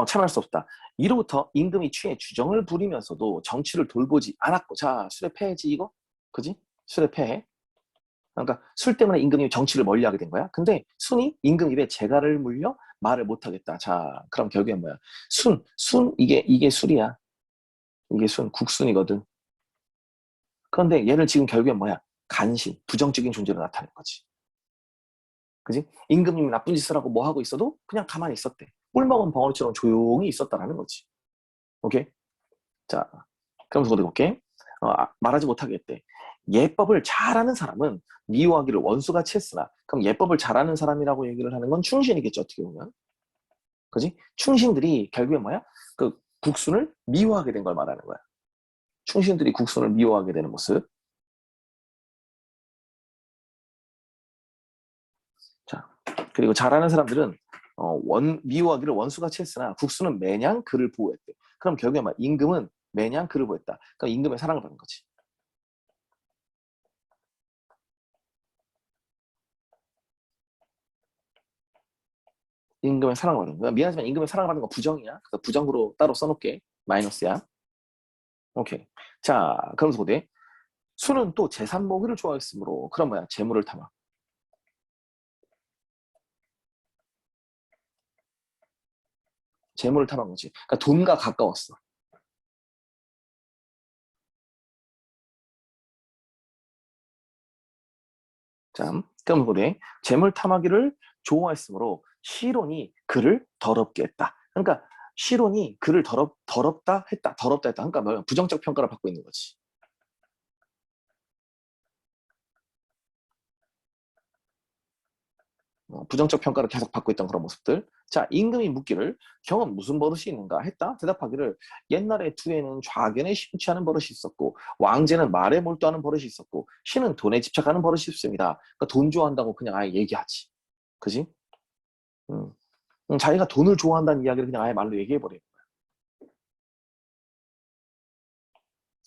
참할 수 없다. 이로부터 임금이 취해 주정을 부리면서도 정치를 돌보지 않았고, 자, 술의 폐해지 이거? 그지? 술의 폐해. 그러니까 술 때문에 임금이 정치를 멀리하게 된 거야. 근데 순이 임금 입에 재갈을 물려 말을 못하겠다. 자, 그럼 결국엔 뭐야? 이게 술이야. 이게 국순이거든. 그런데 얘를 지금 결국엔 뭐야? 간신, 부정적인 존재로 나타낸 거지. 그지? 임금님이 나쁜 짓을 하고 뭐 하고 있어도 그냥 가만히 있었대. 꿀 먹은 벙어리처럼 조용히 있었다라는 거지. 오케이? 자, 그러면서 어디 볼게. 말하지 못하게 했대. 예법을 잘하는 사람은 미워하기를 원수같이 했으나, 그럼 예법을 잘하는 사람이라고 얘기를 하는 건 충신이겠죠, 어떻게 보면. 그지? 충신들이 결국엔 뭐야? 그 국순을 미워하게 된 걸 말하는 거야. 충신들이 국순을 미워하게 되는 모습. 자, 그리고 잘하는 사람들은 미워하기를 원수같이 했으나 국수는 매냥 그를 보호했대. 그럼 결국에 막 임금은 매냥 그를 보호했다. 그럼 임금의 사랑을 받는 거지. 임금의 사랑을 받는 거야. 미안하지만 임금의 사랑을 받는 건 부정이야. 그래서 부정으로 따로 써놓게. 마이너스야. 오케이. 자, 그러면서 보대. 수는 또 재산 모기를 좋아했으므로 그럼 뭐야? 재물을 탐하. 재물을 탐한 거지. 그러니까 돈과 가까웠어. 자, 그럼 보래. 재물 탐하기를 좋아했으므로 시론이 그를 더럽게 했다. 그러니까 시론이 그를 더럽다 했다. 더럽다 했다. 그러니까 뭐야? 부정적 평가를 받고 있는 거지. 부정적 평가를 계속 받고 있던 그런 모습들. 자, 임금이 묻기를 형은 무슨 버릇이 있는가 했다. 대답하기를 옛날에 두에는 좌견에 심취하는 버릇이 있었고 왕제는 말에 몰두하는 버릇이 있었고 신은 돈에 집착하는 버릇이 있습니다. 그러니까 돈 좋아한다고 그냥 아예 얘기하지. 그지? 음. 자기가 돈을 좋아한다는 이야기를 그냥 아예 말로 얘기해버려.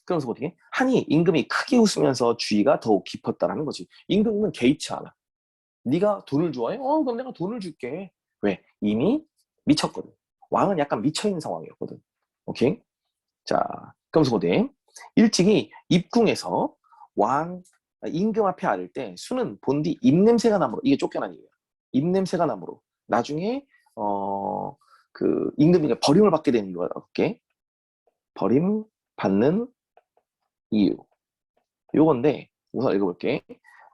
그러면서 어떻게? 하니 임금이 크게 웃으면서 주의가 더욱 깊었다라는 거지. 임금은 개의치 않아. 네가 돈을 좋아해? 그럼 내가 돈을 줄게. 왜? 이미 미쳤거든. 왕은 약간 미쳐있는 상황이었거든. 오케이? 자, 그러면서 어디? 일찍이 입궁에서 임금 앞에 아를 때 수는 본디 입냄새가 나므로 이게 쫓겨난 이유야. 입냄새가 나므로 나중에 그 임금이 버림을 받게 된 이유가 어떻게? 버림 받는 이유. 요건데 우선 읽어볼게.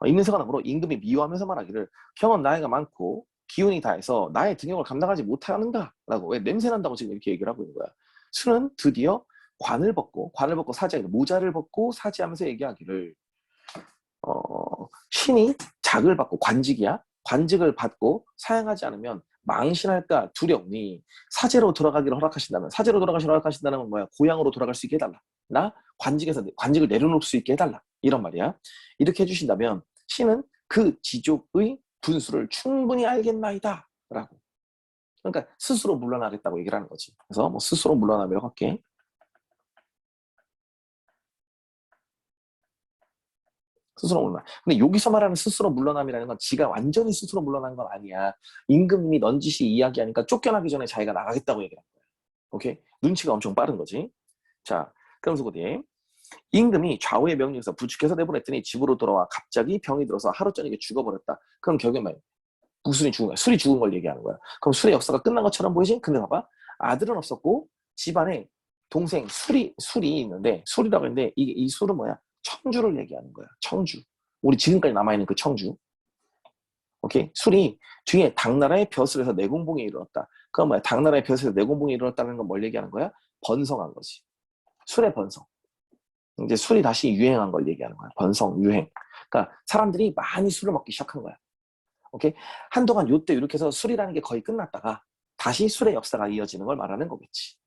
입냄새가 나므로 임금이 미워하면서 말하기를 형은 나이가 많고 기운이 다해서 나의 등용을 감당하지 못하는가 라고. 왜? 냄새 난다고 지금 이렇게 얘기를 하고 있는 거야. 수는 드디어 관을 벗고 사지하기를 모자를 벗고 사지하면서 얘기하기를 신이 작을 받고 관직이야. 관직을 받고 사양하지 않으면 망신할까 두려우니 사제로 돌아가기를 허락하신다면, 사제로 돌아가시를 허락하신다는 건 뭐야? 고향으로 돌아갈 수 있게 해달라. 나 관직에서 관직을 내려놓을 수 있게 해달라. 이런 말이야. 이렇게 해주신다면 신은 그 지족의 분수를 충분히 알겠나이다. 라고. 그러니까 스스로 물러나겠다고 얘기를 하는 거지. 그래서 뭐 스스로 물러나면 할게. 스스로 물러나. 근데 여기서 말하는 스스로 물러남이라는 건 지가 완전히 스스로 물러난 건 아니야. 임금님이 넌지시 이야기하니까 쫓겨나기 전에 자기가 나가겠다고 얘기한 거야. 오케이? 눈치가 엄청 빠른 거지. 자, 그러면서 어디? 임금이 좌우의 명령에서 부축해서 내보냈더니 집으로 돌아와 갑자기 병이 들어서 하루 저녁에 죽어버렸다. 그럼 결국엔 뭐야? 국순이 죽은 거야. 술이 죽은 걸 얘기하는 거야. 그럼 술의 역사가 끝난 것처럼 보이지? 근데 봐봐. 아들은 없었고 집안에 동생 술이 있는데, 술이라고 했는데 이 술은 뭐야? 청주를 얘기하는 거야. 청주. 우리 지금까지 남아있는 그 청주. 오케이? 술이 뒤에 당나라의 벼슬에서 내공봉에 이르렀다. 그건 뭐야? 당나라의 벼슬에서 내공봉에 이르렀다는 건 뭘 얘기하는 거야? 번성한 거지. 술의 번성. 이제 술이 다시 유행한 걸 얘기하는 거야. 번성, 유행. 그러니까 사람들이 많이 술을 먹기 시작한 거야. 오케이? 한동안 요때 이렇게 해서 술이라는 게 거의 끝났다가 다시 술의 역사가 이어지는 걸 말하는 거겠지.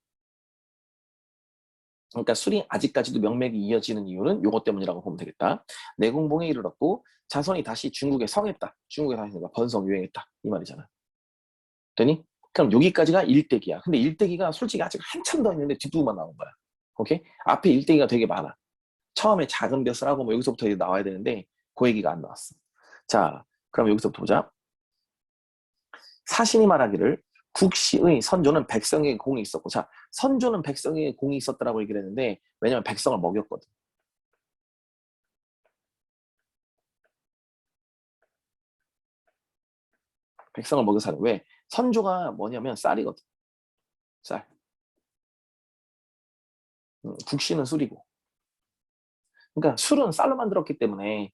그러니까 술이 아직까지도 명맥이 이어지는 이유는 요것 때문이라고 보면 되겠다. 내공봉에 이르렀고 자손이 다시 중국에 성했다. 중국에 다시 번성 유행했다. 이 말이잖아. 되니? 그럼 여기까지가 일대기야. 근데 일대기가 솔직히 아직 한참 더 있는데 뒷부분만 나온 거야. 오케이? 앞에 일대기가 되게 많아. 처음에 작은 벼슬 하고 뭐 여기서부터 이제 나와야 되는데 그 얘기가 안 나왔어. 자, 그럼 여기서부터 보자. 사신이 말하기를 국시의 선조는 백성에게 공이 있었고, 자, 선조는 백성에게 공이 있었다라고 얘기를 했는데 왜냐면 백성을 먹였거든. 백성을 먹여서 하는. 왜? 선조가 뭐냐면 쌀이거든. 쌀. 국시는 술이고. 그러니까 술은 쌀로 만들었기 때문에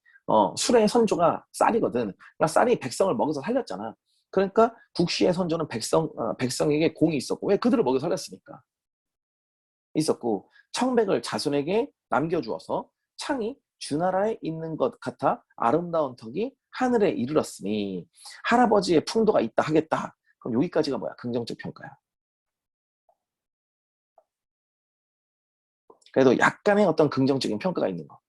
술의 선조가 쌀이거든. 그러니까 쌀이 백성을 먹여서 살렸잖아. 그러니까 국시의 선조는 백성에게 공이 있었고, 왜? 그들을 먹여 살렸으니까. 있었고, 청백을 자손에게 남겨주어서 창이 주나라에 있는 것 같아 아름다운 덕이 하늘에 이르렀으니 할아버지의 풍도가 있다 하겠다. 그럼 여기까지가 뭐야? 긍정적 평가야. 그래도 약간의 어떤 긍정적인 평가가 있는 거.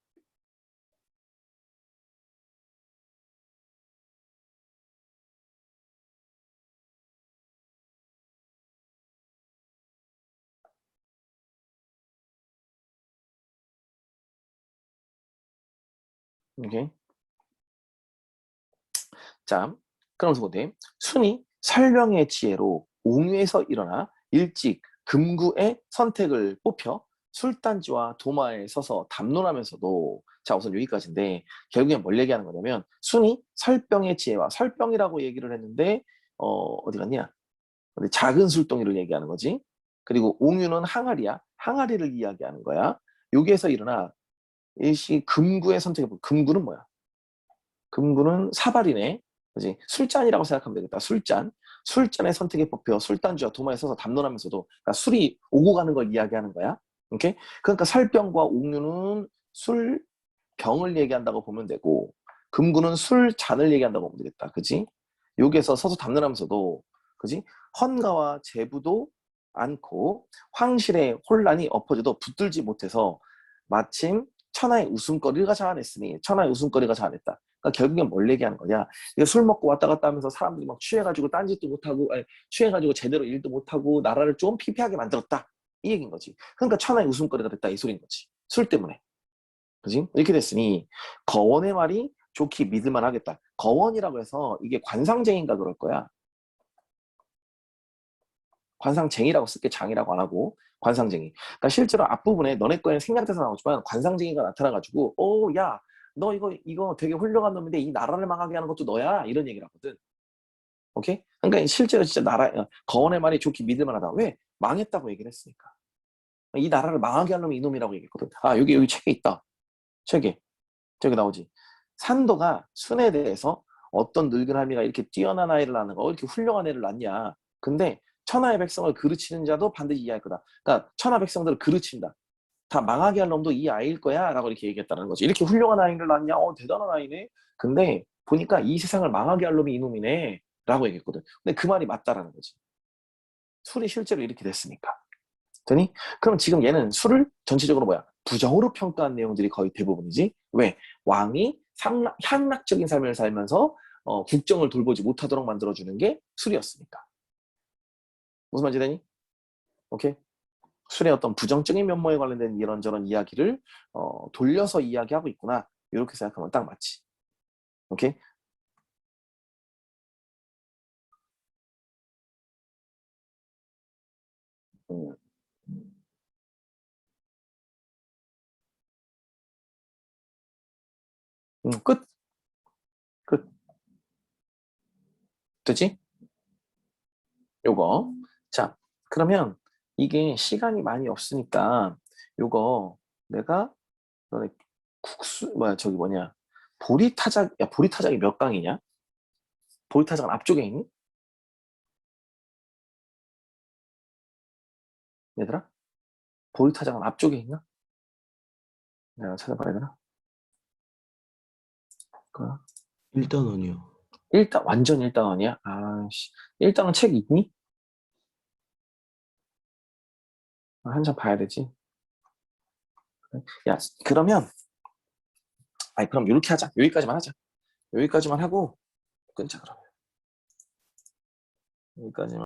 오케이. 자, 그러면서 보대. 순이 설명의 지혜로 옹유에서 일어나 일찍 금구의 선택을 뽑혀 술단지와 도마에 서서 담론하면서도, 자, 우선 여기까지인데 결국엔 뭘 얘기하는 거냐면 순이 설병의 지혜와, 설병이라고 얘기를 했는데 어디 갔냐? 근데 작은 술동이를 얘기하는 거지. 그리고 옹유는 항아리야. 항아리를 이야기하는 거야. 여기에서 일어나 일시 금구의 선택을 뽑. 금구는 뭐야? 금구는 사발이네. 그지? 술잔이라고 생각하면 되겠다. 술잔. 술잔의 선택에 뽑혀 술단지와 도마에 서서 담론하면서도, 그러니까 술이 오고 가는 걸 이야기하는 거야. 오케이? 그러니까 설병과 옥류는 술병을 얘기한다고 보면 되고, 금구는 술잔을 얘기한다고 보면 되겠다. 그지? 여기에서 서서 담론하면서도, 그지? 헌가와 제부도 않고 황실의 혼란이 엎어져도 붙들지 못해서 마침 천하의 웃음거리가 자아냈으니, 천하의 웃음거리가 자아냈다. 그러니까 결국엔 뭘 얘기하는 거냐? 이거 술 먹고 왔다 갔다 하면서 사람들이 막 취해가지고 딴짓도 못하고, 아니, 취해가지고 제대로 일도 못하고 나라를 좀 피폐하게 만들었다. 이 얘기인 거지. 그러니까 천하의 웃음거리가 됐다. 이 소리인 거지. 술 때문에. 그지? 이렇게 됐으니 거원의 말이 좋게 믿을만 하겠다. 거원이라고 해서 이게 관상쟁인가 그럴 거야. 관상쟁이라고 쓸게, 장이라고 안 하고 관상쟁이. 그러니까 실제로 앞부분에 너네 거에는 생략돼서 나오지만 관상쟁이가 나타나가지고 야, 너 이거 되게 훌륭한 놈인데 이 나라를 망하게 하는 것도 너야, 이런 얘기를 하거든. 오케이? 그러니까 실제로 진짜 거원의 말이 좋게 믿을만하다. 왜? 망했다고 얘기를 했으니까. 이 나라를 망하게 할 놈이 이놈이라고 얘기했거든. 아, 여기 책에 있다. 책에 저기 나오지. 산도가 순에 대해서 어떤 늙은 할미가 이렇게 뛰어난 아이를 낳는 거, 이렇게 훌륭한 애를 낳냐. 근데 천하의 백성을 그르치는 자도 반드시 이해할 거다. 그러니까 천하 백성들을 그르친다. 다 망하게 할 놈도 이 아이일 거야 라고 이렇게 얘기했다는 거지. 이렇게 훌륭한 아이를 낳냐? 대단한 아이네. 근데 보니까 이 세상을 망하게 할 놈이 이놈이네 라고 얘기했거든. 근데 그 말이 맞다라는 거지. 술이 실제로 이렇게 됐으니까. 되니? 그럼 지금 얘는 술을 전체적으로 뭐야? 부정으로 평가한 내용들이 거의 대부분이지. 왜? 왕이 향락적인 삶을 살면서 국정을 돌보지 못하도록 만들어주는 게 술이었으니까. 무슨 말인지 되니? 오케이? 술의 어떤 부정적인 면모에 관련된 이런저런 이야기를 돌려서 이야기하고 있구나. 이렇게 생각하면 딱 맞지. 오케이? 음, 끝. 끝. 되지? 요거. 자, 그러면 이게 시간이 많이 없으니까 요거 내가 너네 저기 뭐냐. 보리타작이 몇 강이냐? 보리타작은 앞쪽에 있니? 얘들아? 보리타작은 앞쪽에 있나? 내가 찾아봐야 되나? 그 일단원이요. 완전 일단원이야? 아씨. 일단원 책 있니? 한참 봐야 되지. 야, 그러면, 아니, 그럼 이렇게 하자. 여기까지만 하자. 여기까지만 하고, 끊자, 그러면. 여기까지만.